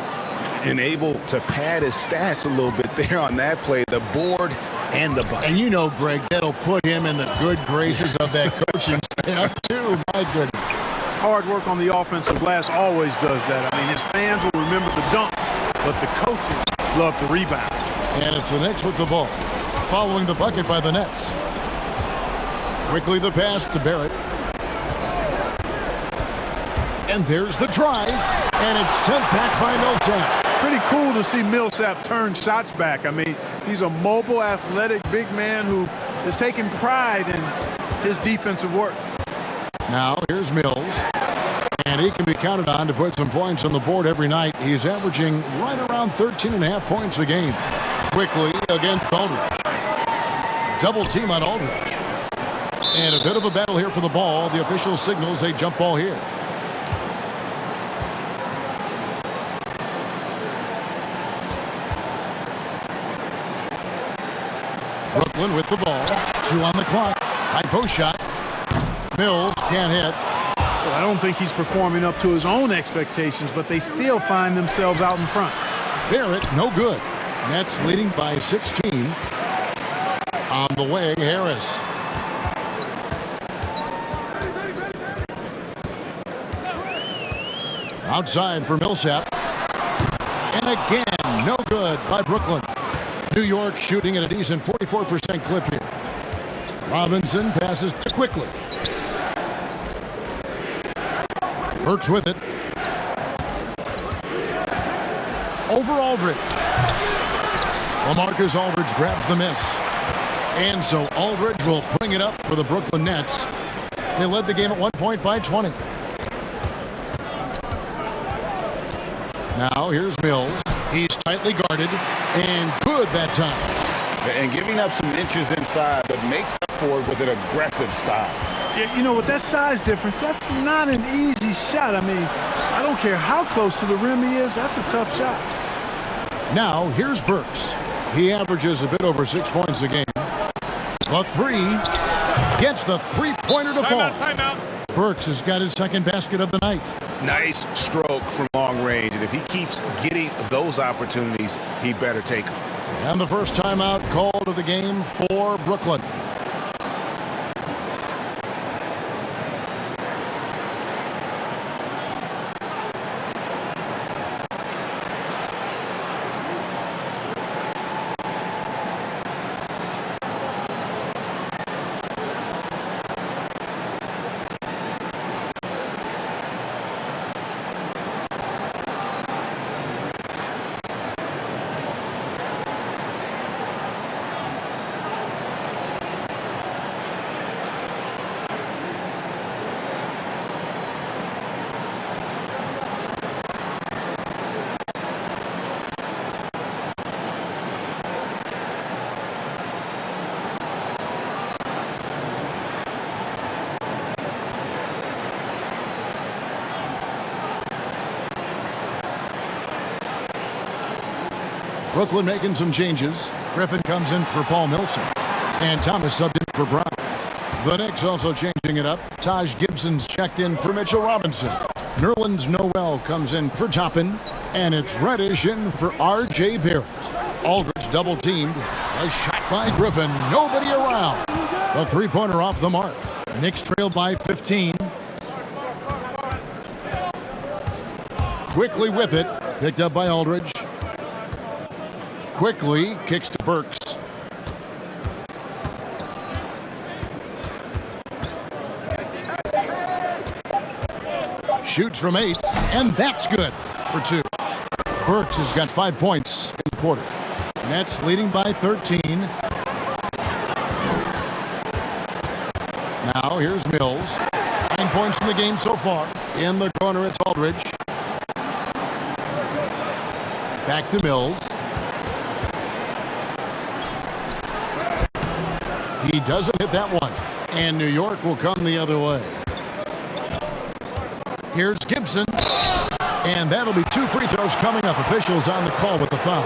And able to pad his stats a little bit there on that play, the board and the bucket. And you know, Greg, that'll put him in the good graces of that coaching staff, too. My goodness. Hard work on the offensive glass always does that. I mean, his fans will remember the dunk, but the coaches love the rebound. And it's the Knicks with the ball, following the bucket by the Nets. Quickly the pass to Barrett. And there's the drive, and it's sent back by Millsap. Pretty cool to see Millsap turn shots back. I mean, he's a mobile, athletic, big man who is taking pride in his defensive work. Now, here's Mills, and he can be counted on to put some points on the board every night. He's averaging right around 13.5 points a game. Quickly against Aldridge. Double team on Aldridge. And a bit of a battle here for the ball. The official signals a jump ball here. Brooklyn with the ball. 2 on the clock. High post shot. Mills can't hit. Well, I don't think he's performing up to his own expectations, but they still find themselves out in front. Barrett, no good. Nets leading by 16. On the way, Harris. Outside for Millsap. And again, no good by Brooklyn. New York shooting at a decent 44% clip here. Robinson passes to Quickly. Burks with it. Over Aldridge. LaMarcus Aldridge grabs the miss. And so Aldridge will bring it up for the Brooklyn Nets. They led the game at 1 point by 20. Now here's Mills. He's tightly guarded and good that time. And giving up some inches inside, but makes up for it with an aggressive style. Yeah, you know, with that size difference, that's not an easy shot. I mean, I don't care how close to the rim he is. That's a tough shot. Now here's Burks. He averages a bit over 6 points a game. The three gets the three-pointer to fall. Timeout. Burks has got his second basket of the night. Nice stroke from long range, and if he keeps getting those opportunities, he better take them. And the first timeout called of the game for Brooklyn. Brooklyn making some changes. Griffin comes in for Paul Millsap. And Thomas subbed in for Brown. The Knicks also changing it up. Taj Gibson's checked in for Mitchell Robinson. Nerlens Noel comes in for Toppin. And it's Reddish in for R.J. Barrett. Aldridge double-teamed. A shot by Griffin. Nobody around. The three-pointer off the mark. Knicks trail by 15. Quickly with it. Picked up by Aldridge. Quickly kicks to Burks. Shoots from 8, and that's good for 2. Burks has got 5 points in the quarter. Nets leading by 13. Now here's Mills. 9 points in the game so far. In the corner, it's Aldridge. Back to Mills. He doesn't hit that one. And New York will come the other way. Here's Gibson. And that'll be 2 free throws coming up. Officials on the call with the foul.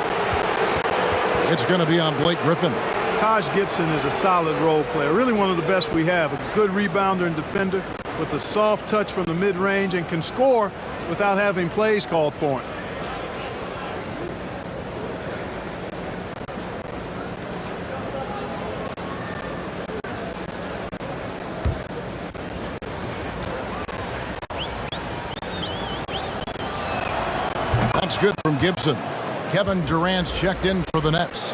It's going to be on Blake Griffin. Taj Gibson is a solid role player. Really one of the best we have. A good rebounder and defender with a soft touch from the mid-range and can score without having plays called for him. That's good from Gibson. Kevin Durant's checked in for the Nets.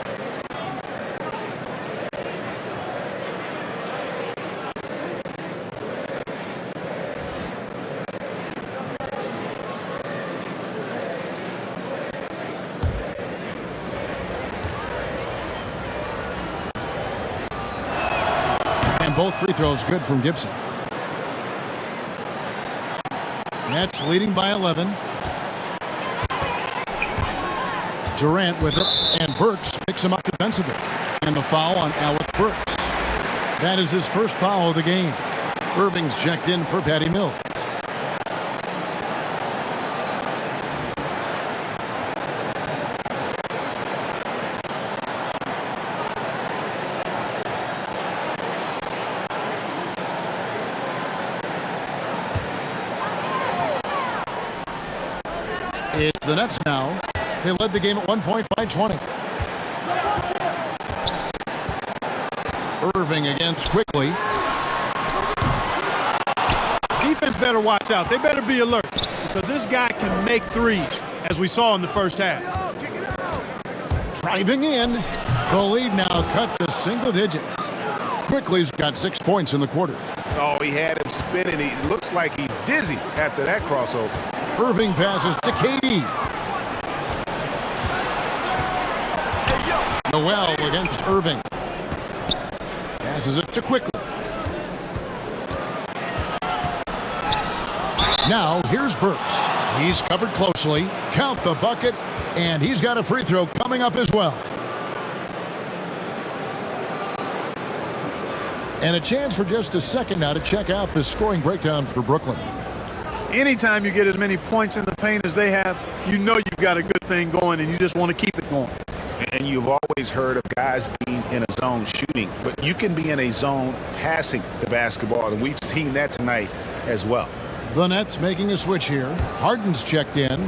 And both free throws good from Gibson. Nets leading by 11. Durant with it, and Burks picks him up defensively. And the foul on Alec Burks. That is his first foul of the game. Irving's checked in for Patty Mills. It's the Nets now. They led the game at 1 point by 20. Irving against Quickly. Defense better watch out. They better be alert because this guy can make threes, as we saw in the first half. Driving in. The lead now cut to single digits. Quickly's got 6 points in the quarter. Oh, he had him spinning. He looks like he's dizzy after that crossover. Irving passes to KD. Noel against Irving. Passes it to Quickly. Now here's Burks. He's covered closely. Count the bucket. And he's got a free throw coming up as well. And a chance for just a second now to check out the scoring breakdown for Brooklyn. Anytime you get as many points in the paint as they have, you know you've got a good thing going and you just want to keep it going. And you've always heard of guys being in a zone shooting, but you can be in a zone passing the basketball, and we've seen that tonight as well. The Nets making a switch here. Harden's checked in.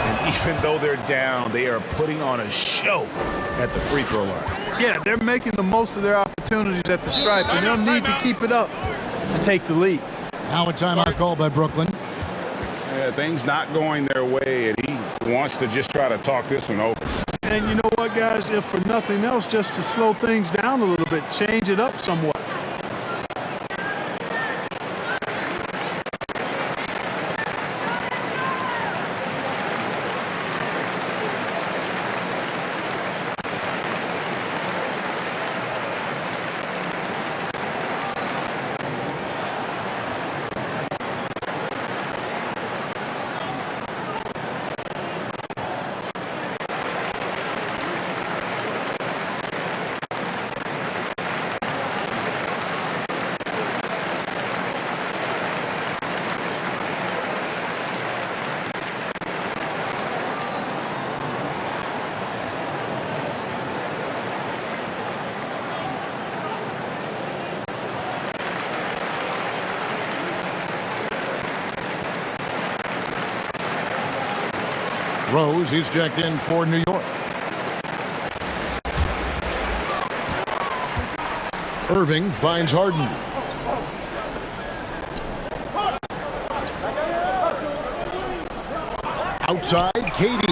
And even though they're down, they are putting on a show at the free throw line. Yeah, they're making the most of their opportunities at the stripe, and they'll need to keep it up to take the lead. Now a timeout called by Brooklyn. Yeah, things not going their way, and he wants to just try to talk this one over. And you know what, guys? If for nothing else, just to slow things down a little bit, change it up somewhat. Rose, he's checked in for New York. Irving finds Harden. Outside, KD.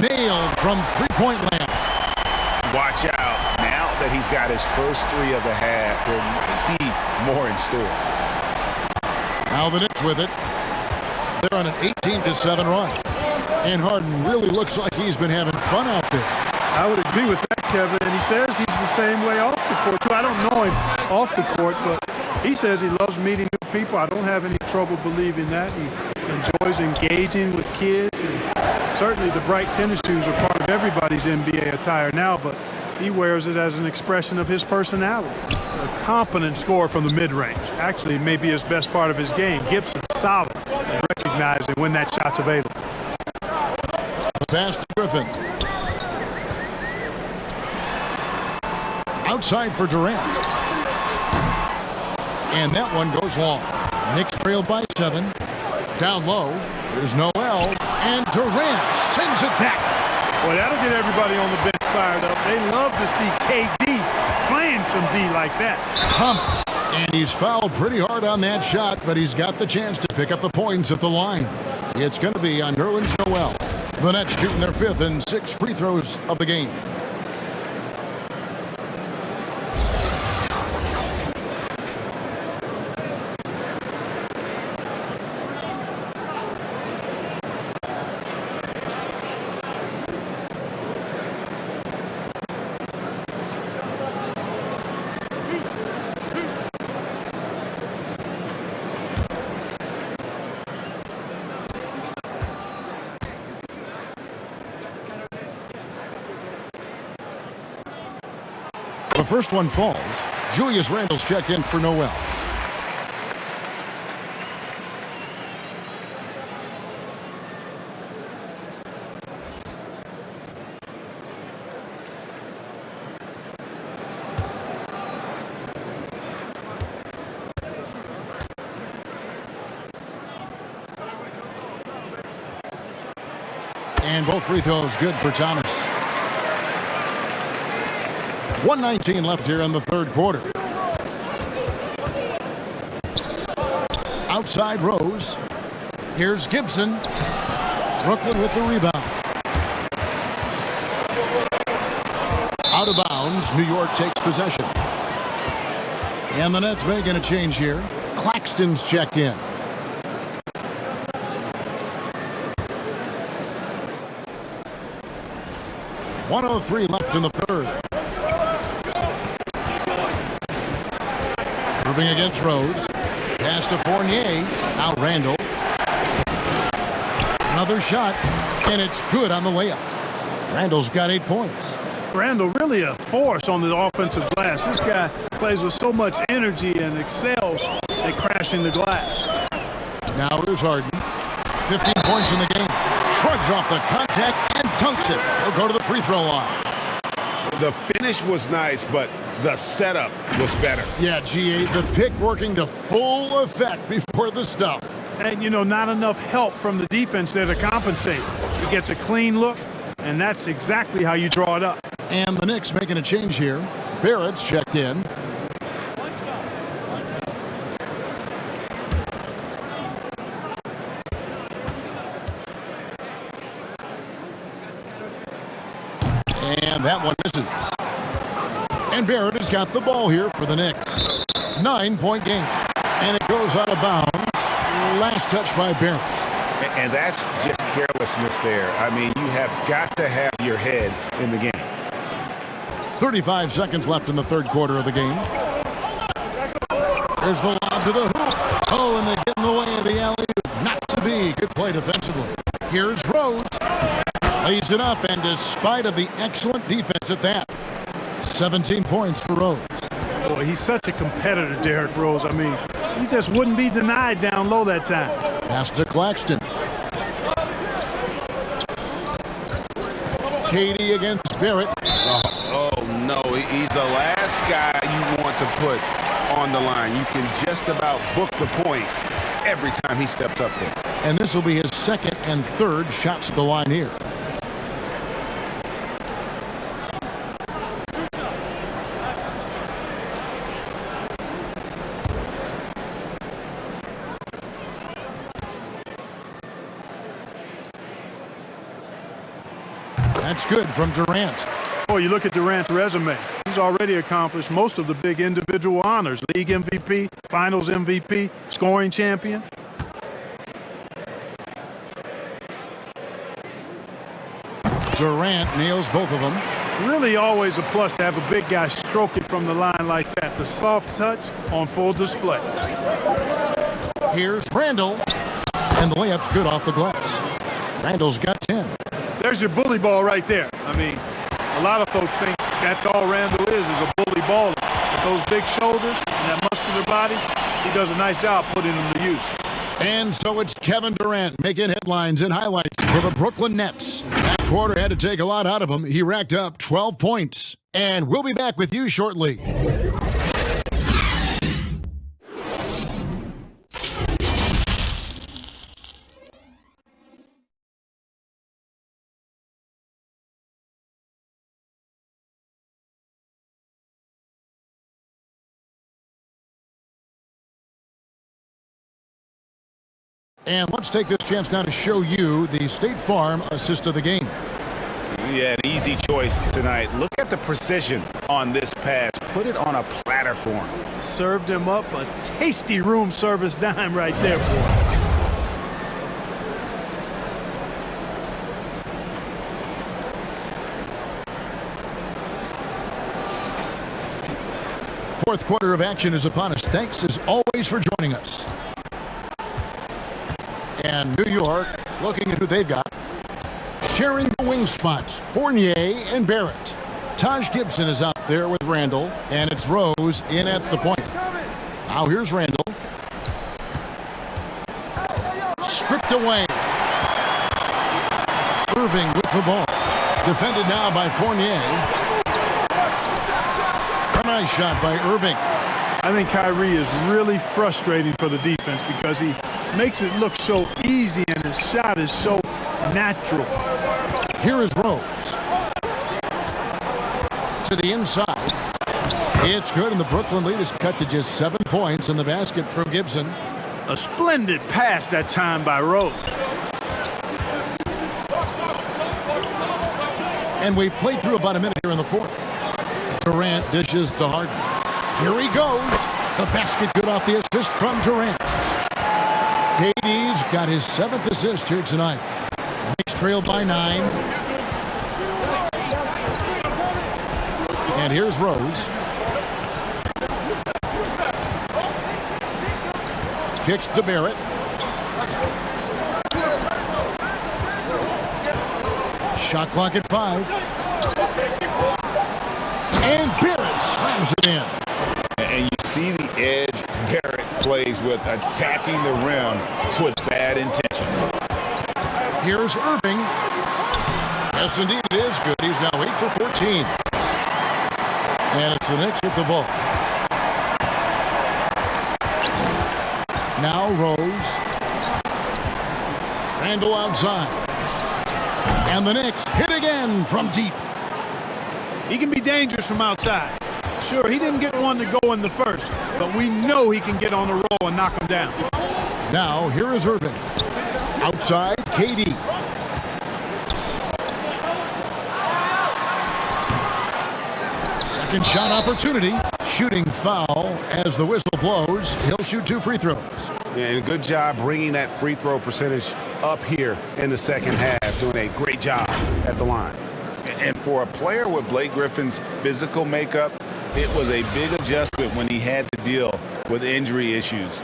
Nailed from three-point land. Watch out. Now that he's got his first three of the half, there might be more in store. Now the Knicks with it. They're on an 18-7 run. And Harden really looks like he's been having fun out there. I would agree with that, Kevin. And he says he's the same way off the court, too. I don't know him off the court, but he says he loves meeting new people. I don't have any trouble believing that. He enjoys engaging with kids. And certainly the bright tennis shoes are part of everybody's NBA attire now, but he wears it as an expression of his personality. A competent scorer from the mid-range. Actually, it may be his best part of his game. Gibson, solid, recognizing when that shot's available. The pass to Griffin. Outside for Durant. And that one goes long. Knicks trail by 7. Down low, there's Noel. And Durant sends it back. Well, that'll get everybody on the bench fired up. They love to see KD playing some D like that. Thomas. And he's fouled pretty hard on that shot, but he's got the chance to pick up the points at the line. It's going to be on Nerlens Noel. The Nets shooting their 5th and 6th free throws of the game. The first one falls. Julius Randle's checked in for Noel. And both free throws good for Thomas. 1:19 left here in the third quarter. Outside Rose. Here's Gibson. Brooklyn with the rebound. Out of bounds, New York takes possession. And the Nets making a change here. Claxton's checked in. .103 left in the third. Moving against Rose. Pass to Fournier. Now Randall. Another shot, and it's good on the layup. Randall's got 8 points. Randall really a force on the offensive glass. This guy plays with so much energy and excels at crashing the glass. Now here's Harden. 15 points in the game. Shrugs off the contact and dunks it. He'll go to the free throw line. The finish was nice, but the setup was better. Yeah, G8, the pick working to full effect before the stuff. And, you know, not enough help from the defense there to compensate. He gets a clean look, and that's exactly how you draw it up. And the Knicks making a change here. Barrett's checked in. And that one misses. And Barrett has got the ball here for the Knicks. 9-point game. And it goes out of bounds. Last touch by Barrett. And that's just carelessness there. I mean, you have got to have your head in the game. 35 seconds left in the third quarter of the game. There's the lob to the hoop. Oh, and they get in the way of the alley-oop. Not to be. Good play defensively. Here's Rose. Lays it up, and despite of the excellent defense at that, 17 points for Rose. Boy, he's such a competitor, Derrick Rose. I mean, he just wouldn't be denied down low that time. Pass to Claxton. Katie against Barrett. Oh, no, he's the last guy you want to put on the line. You can just about book the points every time he steps up there. And this will be his second and third shots at the line here. That's good from Durant. Oh, you look at Durant's resume. He's already accomplished most of the big individual honors. League MVP, Finals MVP, scoring champion. Durant nails both of them. Really always a plus to have a big guy stroke it from the line like that. The soft touch on full display. Here's Randall. And the layup's good off the glass. Randall's got 10. There's your bully ball right there. I mean, a lot of folks think that's all Randall is a bully baller. With those big shoulders and that muscular body, he does a nice job putting them to use. And so it's Kevin Durant making headlines and highlights for the Brooklyn Nets. That quarter had to take a lot out of him. He racked up 12 points. And we'll be back with you shortly. And let's take this chance now to show you the State Farm assist of the game. Yeah, an easy choice tonight. Look at the precision on this pass. Put it on a platter for him. Served him up a tasty room service dime right there for him. Fourth quarter of action is upon us. Thanks as always for joining us. And New York, looking at who they've got, sharing the wing spots, Fournier and Barrett. Taj Gibson is out there with Randall, and it's Rose in at the point. Now here's Randall. Stripped away. Irving with the ball. Defended now by Fournier. A nice shot by Irving. I think Kyrie is really frustrating for the defense because he makes it look so easy and his shot is so natural. Here is Rose. To the inside. It's good, and the Brooklyn lead is cut to just 7 points in the basket from Gibson. A splendid pass that time by Rose. And we've played through about a minute here in the fourth. Durant dishes to Harden. Here he goes. The basket good off the assist from Durant. KD's got his 7th assist here tonight. Knicks trail by 9. And here's Rose. Kicks to Barrett. Shot clock at 5. And Barrett slams it in. And you see the edge Barrett plays with, attacking the rim with bad intentions. Here's Irving. Yes, indeed, it is good. He's now 8 for 14. And it's the Knicks with the ball. Now Rose. Randall outside. And the Knicks hit again from deep. He can be dangerous from outside. Sure, he didn't get one to go in the first, but we know he can get on the roll and knock him down. Now, here is Irving. Outside, KD. Second shot opportunity. Shooting foul as the whistle blows. He'll shoot 2 free throws. And good job bringing that free throw percentage up here in the second half. Doing a great job at the line. And for a player with Blake Griffin's physical makeup, it was a big adjustment when he had to deal with injury issues.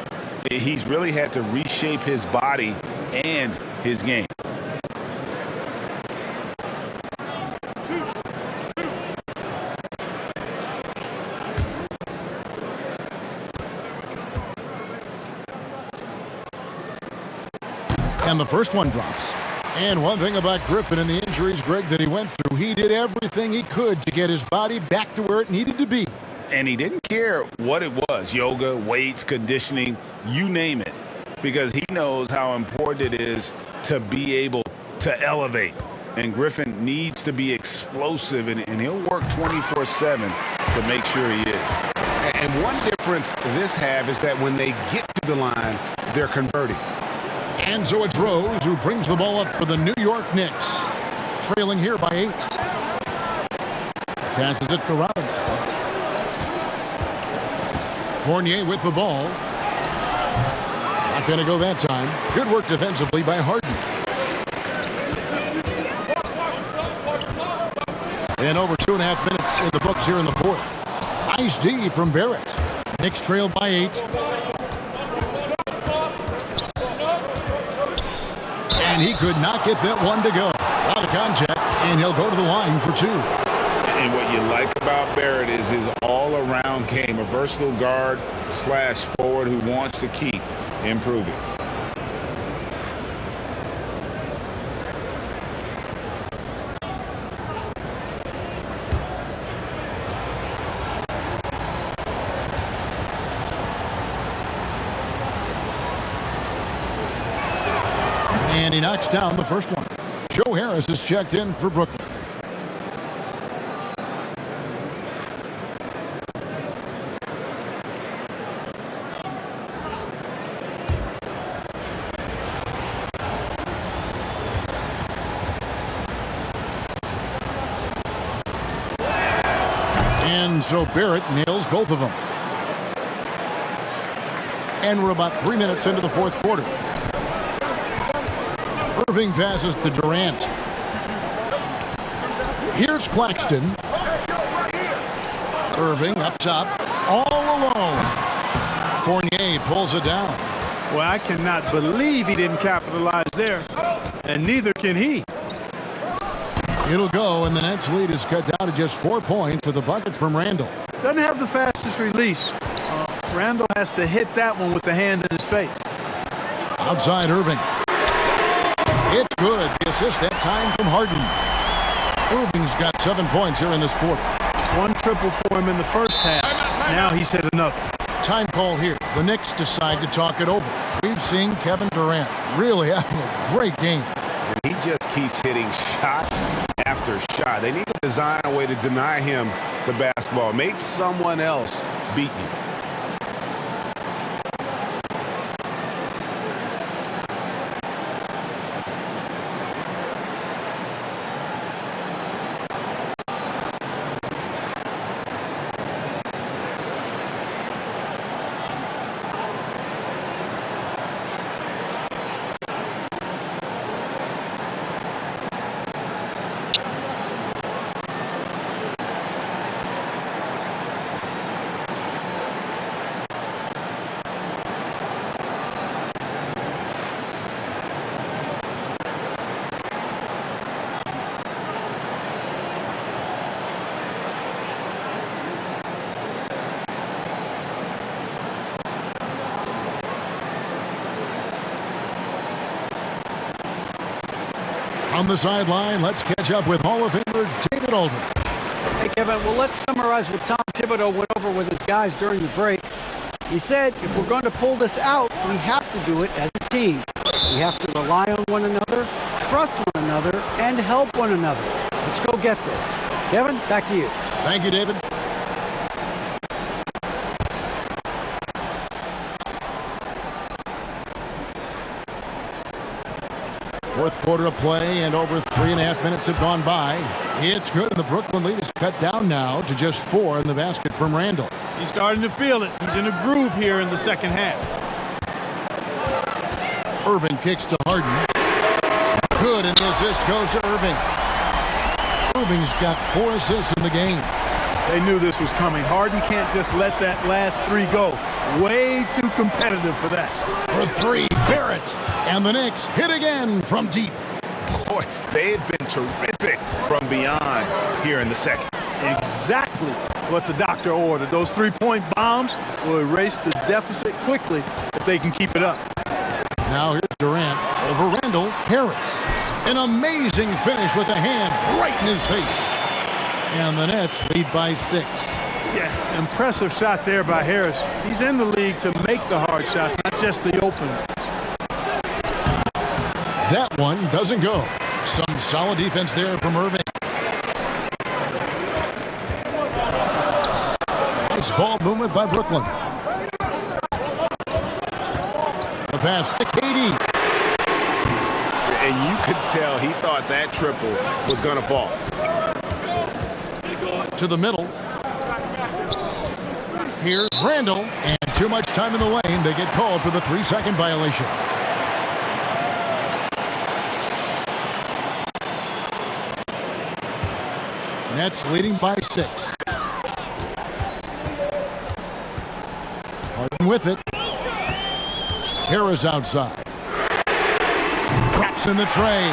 He's really had to reshape his body and his game. And the first one drops. And one thing about Griffin and the injuries, Greg, that he went through, he did everything he could to get his body back to where it needed to be. And he didn't care what it was, yoga, weights, conditioning, you name it, because he knows how important it is to be able to elevate. And Griffin needs to be explosive, and he'll work 24/7 to make sure he is. And one difference this half is that when they get to the line, they're converting. And so it's Rose who brings the ball up for the New York Knicks. Trailing here by 8. Passes it to Robinson. Fournier with the ball. Not going to go that time. Good work defensively by Harden. And over 2.5 minutes in the books here in the fourth. Nice D from Barrett. Knicks trail by 8. And he could not get that one to go. Out of contact, and he'll go to the line for 2. And what you like about Barrett is his all-around game, a versatile guard / forward who wants to keep improving. And he knocks down the first one. Joe Harris is checked in for Brooklyn. And so Barrett nails both of them. And we're about 3 minutes into the fourth quarter. Irving passes to Durant. Here's Claxton. Irving up top, all alone. Fournier pulls it down. Well, I cannot believe he didn't capitalize there, and neither can he. It'll go, and the Nets lead is cut down to just 4 points with the bucket from Randall. Doesn't have the fastest release. Randall has to hit that one with the hand in his face. Outside Irving. It's good. The assist that time from Harden. Irving's got 7 points here in this quarter. 1 triple for him in the first half. Now he's hit another. Time call here. The Knicks decide to talk it over. We've seen Kevin Durant really having a great game. And he just keeps hitting shot after shot. They need to design a way to deny him the basketball. Make someone else beat you. From the sideline, let's catch up with Hall of Famer David Aldridge. Hey, Kevin, well, let's summarize what Tom Thibodeau went over with his guys during the break. He said, if we're going to pull this out, we have to do it as a team. We have to rely on one another, trust one another, and help one another. Let's go get this. Kevin, back to you. Thank you, David. Fourth quarter of play, and over 3.5 minutes have gone by. It's good, and the Brooklyn lead is cut down now to just 4 in the basket from Randall. He's starting to feel it. He's in a groove here in the second half. Irving kicks to Harden. Good, and the assist goes to Irving. Irving's got 4 assists in the game. They knew this was coming. Harden can't just let that last 3 go. Way too competitive for that. For 3, Barrett. And the Knicks hit again from deep. Boy, they've been terrific from beyond here in the second. Exactly what the doctor ordered. Those 3-point bombs will erase the deficit quickly if they can keep it up. Now here's Durant over Randall. Harris. An amazing finish with a hand right in his face. And the Nets lead by 6. Yeah, impressive shot there by Harris. He's in the league to make the hard shots, not just the open. That one doesn't go. Some solid defense there from Irving. Nice ball movement by Brooklyn. The pass to KD. And you could tell he thought that triple was going to fall. To the middle. Here's Randall, and too much time in the lane. They get called for the 3-second violation. Nets leading by 6. Harden with it. Harris outside. Drops in the tray.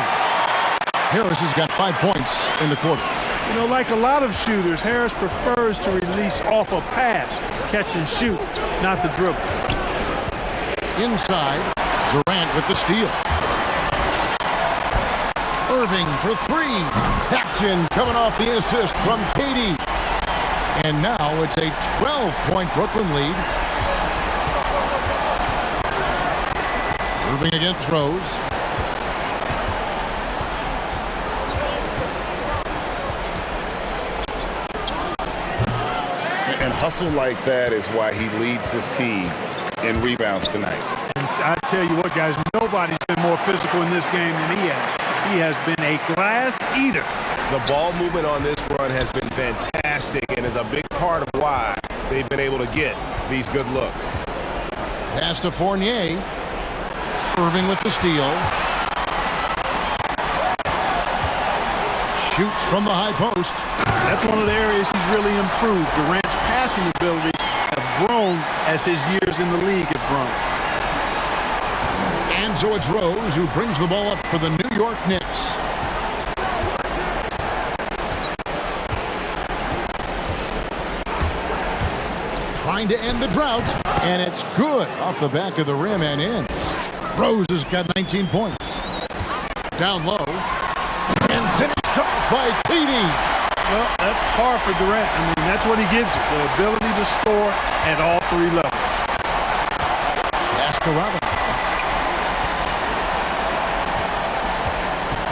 Harris has got 5 points in the quarter. You know, like a lot of shooters, Harris prefers to release off a pass, catch and shoot, not the dribble. Inside, Durant with the steal. Irving for 3. Action coming off the assist from KD. And now it's a 12-point Brooklyn lead. Irving again throws. And hustle like that is why he leads his team in rebounds tonight. And I tell you what, guys, nobody's been more physical in this game than he has. He has been a glass eater. The ball movement on this run has been fantastic and is a big part of why they've been able to get these good looks. Pass to Fournier. Irving with the steal. Shoots from the high post. That's one of the areas he's really improved. Durant's passing abilities have grown as his years in the league have grown. And so it's Rose who brings the ball up for the New York Knicks. Trying to end the drought, and it's good off the back of the rim and in. Rose has got 19 points. Down low, and finished off by KD. Well, that's par for Durant. I mean, that's what he gives you, the ability to score at all 3 levels. Pass to Robinson.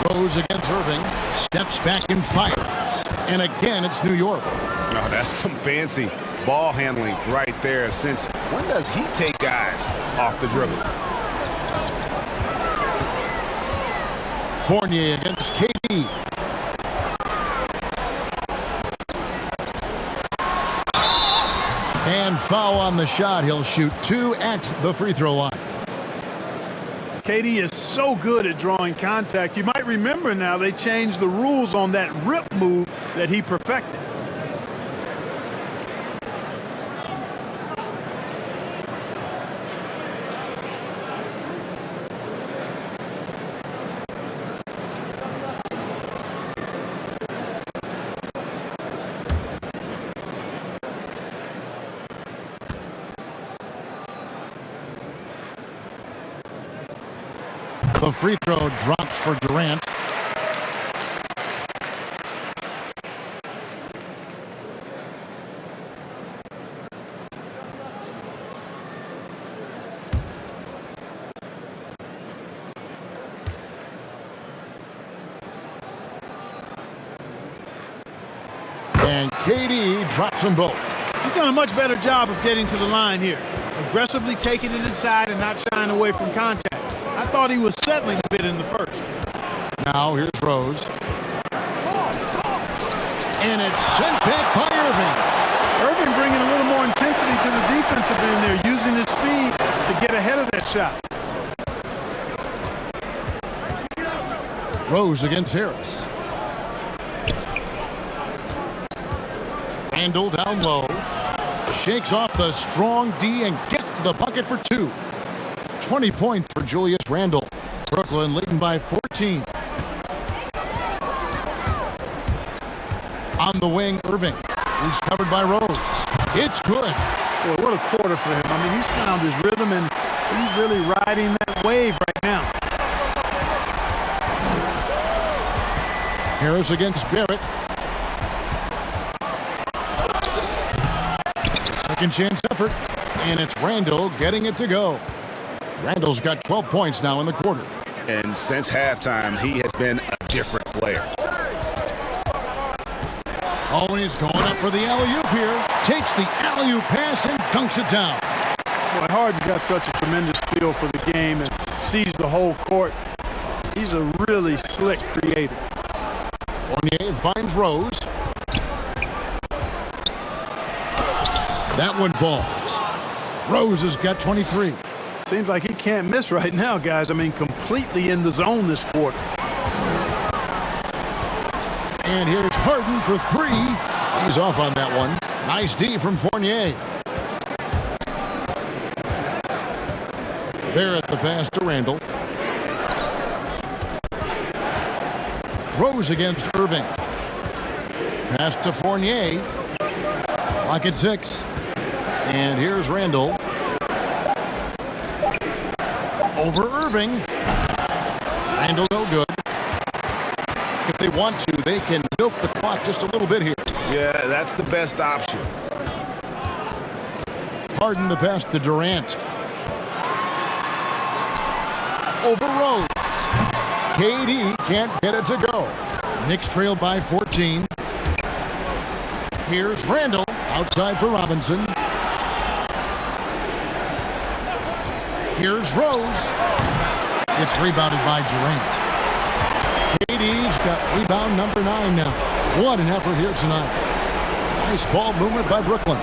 Rose against Irving, steps back and fires. And again, it's New York. Oh, that's some fancy ball handling right there. Since when does he take guys off the dribble? Fournier against KD. And foul on the shot. He'll shoot 2 at the free throw line. KD is so good at drawing contact. You might remember now they changed the rules on that rip move that he perfected. The free throw drops for Durant. And KD drops them both. He's done a much better job of getting to the line here. Aggressively taking it inside and not shying away from contact. I thought he was settling a bit in the first. Now here's Rose. And it's sent back by Irving. Irving bringing a little more intensity to the defensive end there, using his speed to get ahead of that shot. Rose against Harris. Randall down low. Shakes off the strong D and gets to the bucket for 2. 20 points for Julius Randle. Brooklyn leading by 14. On the wing, Irving. He's covered by Rose. It's good. Boy, what a quarter for him. I mean, he's found his rhythm, and he's really riding that wave right now. Harris against Barrett. Second chance effort, and it's Randall getting it to go. Randall's got 12 points now in the quarter. And since halftime, he has been a different player. Oh, and he's going up for the alley-oop here. Takes the alley-oop pass and dunks it down. Boy, Harden's got such a tremendous feel for the game and sees the whole court. He's a really slick creator. Fournier finds Rose. That one falls. Rose has got 23. Seems like he can't miss right now, guys. I mean, completely in the zone this quarter. And here's Harden for 3. He's off on that one. Nice D from Fournier. Barrett the pass to Randall. Rose against Irving. Pass to Fournier. Clock at 6. And here's Randall. Over Irving. Randall no good. If they want to, they can milk the clock just a little bit here. Yeah, that's the best option. Harden the pass to Durant. Over Rose. KD can't get it to go. Knicks trail by 14. Here's Randall outside for Robinson. Here's Rose. It's rebounded by Durant. KD's got rebound number 9 now. What an effort here tonight. Nice ball movement by Brooklyn.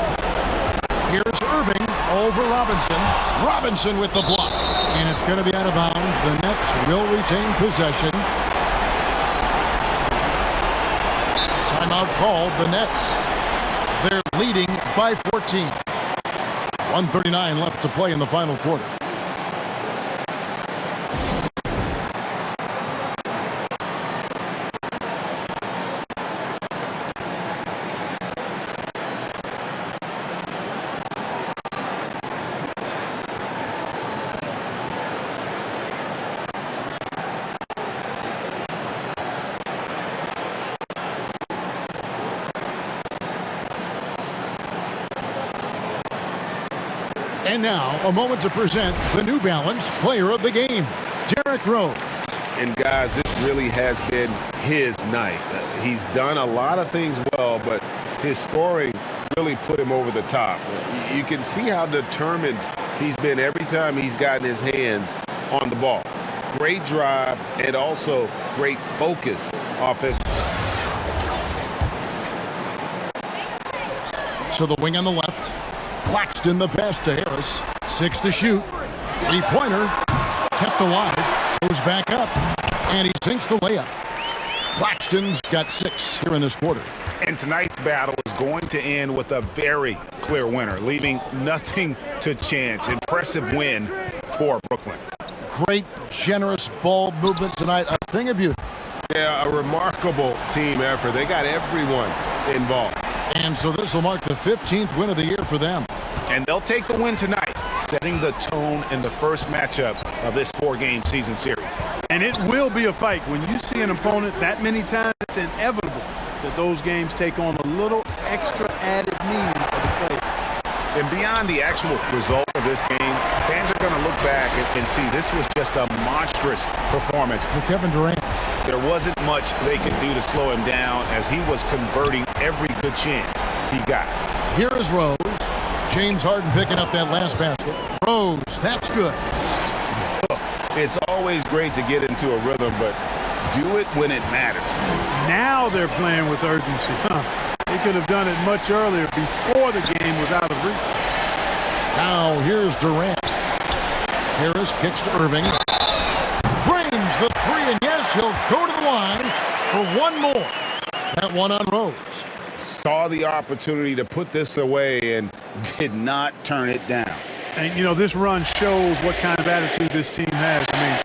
Here's Irving over Robinson. Robinson with the block. And it's going to be out of bounds. The Nets will retain possession. Timeout called. The Nets. They're leading by 14. 1:39 left to play in the final quarter. And now, a moment to present the New Balance Player of the Game, Derrick Rose. And guys, this really has been his night. He's done a lot of things well, but his scoring really put him over the top. You can see how determined he's been every time he's gotten his hands on the ball. Great drive and also great focus offensively. So the wing on the left. Claxton the pass to Harris. 6 to shoot. 3-pointer. Kept alive. Goes back up. And he sinks the layup. Claxton's got 6 here in this quarter. And tonight's battle is going to end with a very clear winner, leaving nothing to chance. Impressive win for Brooklyn. Great, generous ball movement tonight. A thing of beauty. Yeah, a remarkable team effort. They got everyone involved. And so this will mark the 15th win of the year for them. And they'll take the win tonight, setting the tone in the first matchup of this 4-game season series. And it will be a fight. When you see an opponent that many times, it's inevitable that those games take on a little extra added meaning for the players. And beyond the actual result of this game, Fans are going to look back and see this was just a monstrous performance For Kevin Durant. There wasn't much they could do to slow him down as he was converting every good chance he got. Here is Rose. James Harden picking up that last basket. Rose, that's good. It's always great to get into a rhythm, but do it when it matters. Now they're playing with urgency. They could have done it much earlier before the game was out of reach. Now here's Durant. Harris kicks to Irving. Drains the three, and yes, he'll go to the line for one more. That one on Rose. Saw the opportunity to put this away and did not turn it down. And, you know, this run shows what kind of attitude this team has. I mean,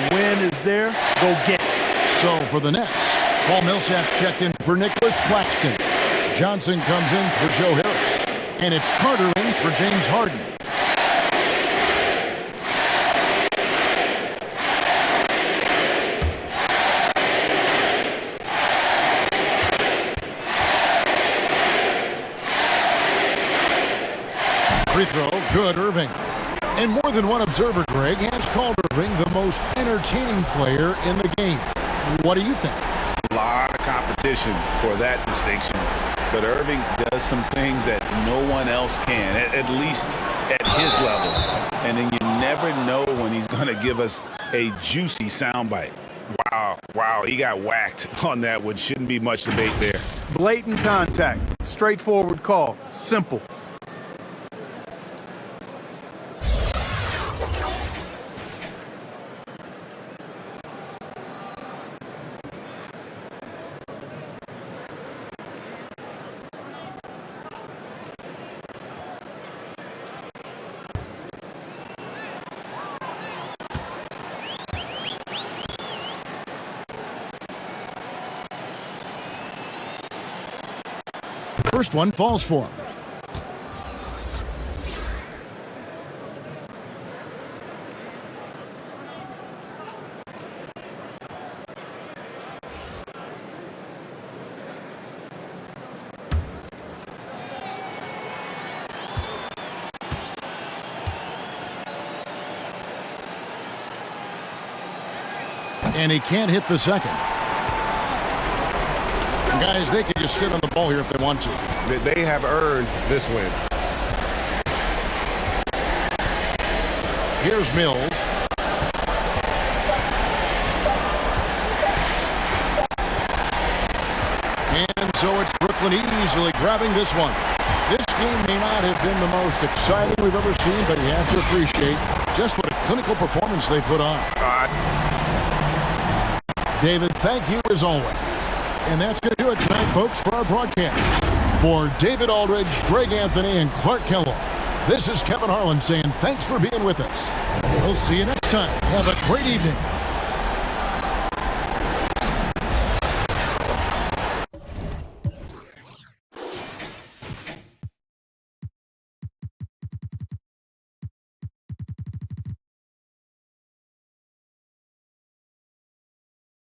the win is there, go get it. So for the Nets, Paul Millsap's checked in for Nicholas Claxton. Johnson comes in for Joe Harris. And it's Carter in for James Harden. Free throw, good, Irving. And more than one observer, Greg, has called Irving the most entertaining player in the game. What do you think? A lot of competition for that distinction. But Irving does some things that no one else can, at least at his level. And then you never know when he's going to give us a juicy soundbite. Wow, he got whacked on that one. Shouldn't be much debate there. Blatant contact, straightforward call, simple. First one falls for him. And he can't hit the second. Guys, they can just sit on the ball here if they want to. They have earned this win. Here's Mills. And so it's Brooklyn easily grabbing this one. This game may not have been the most exciting we've ever seen, but you have to appreciate just what a clinical performance they put on. David, thank you as always. And that's going to do it tonight, folks, for our broadcast. For David Aldridge, Greg Anthony, and Clark Kellogg, this is Kevin Harlan saying thanks for being with us. We'll see you next time. Have a great evening.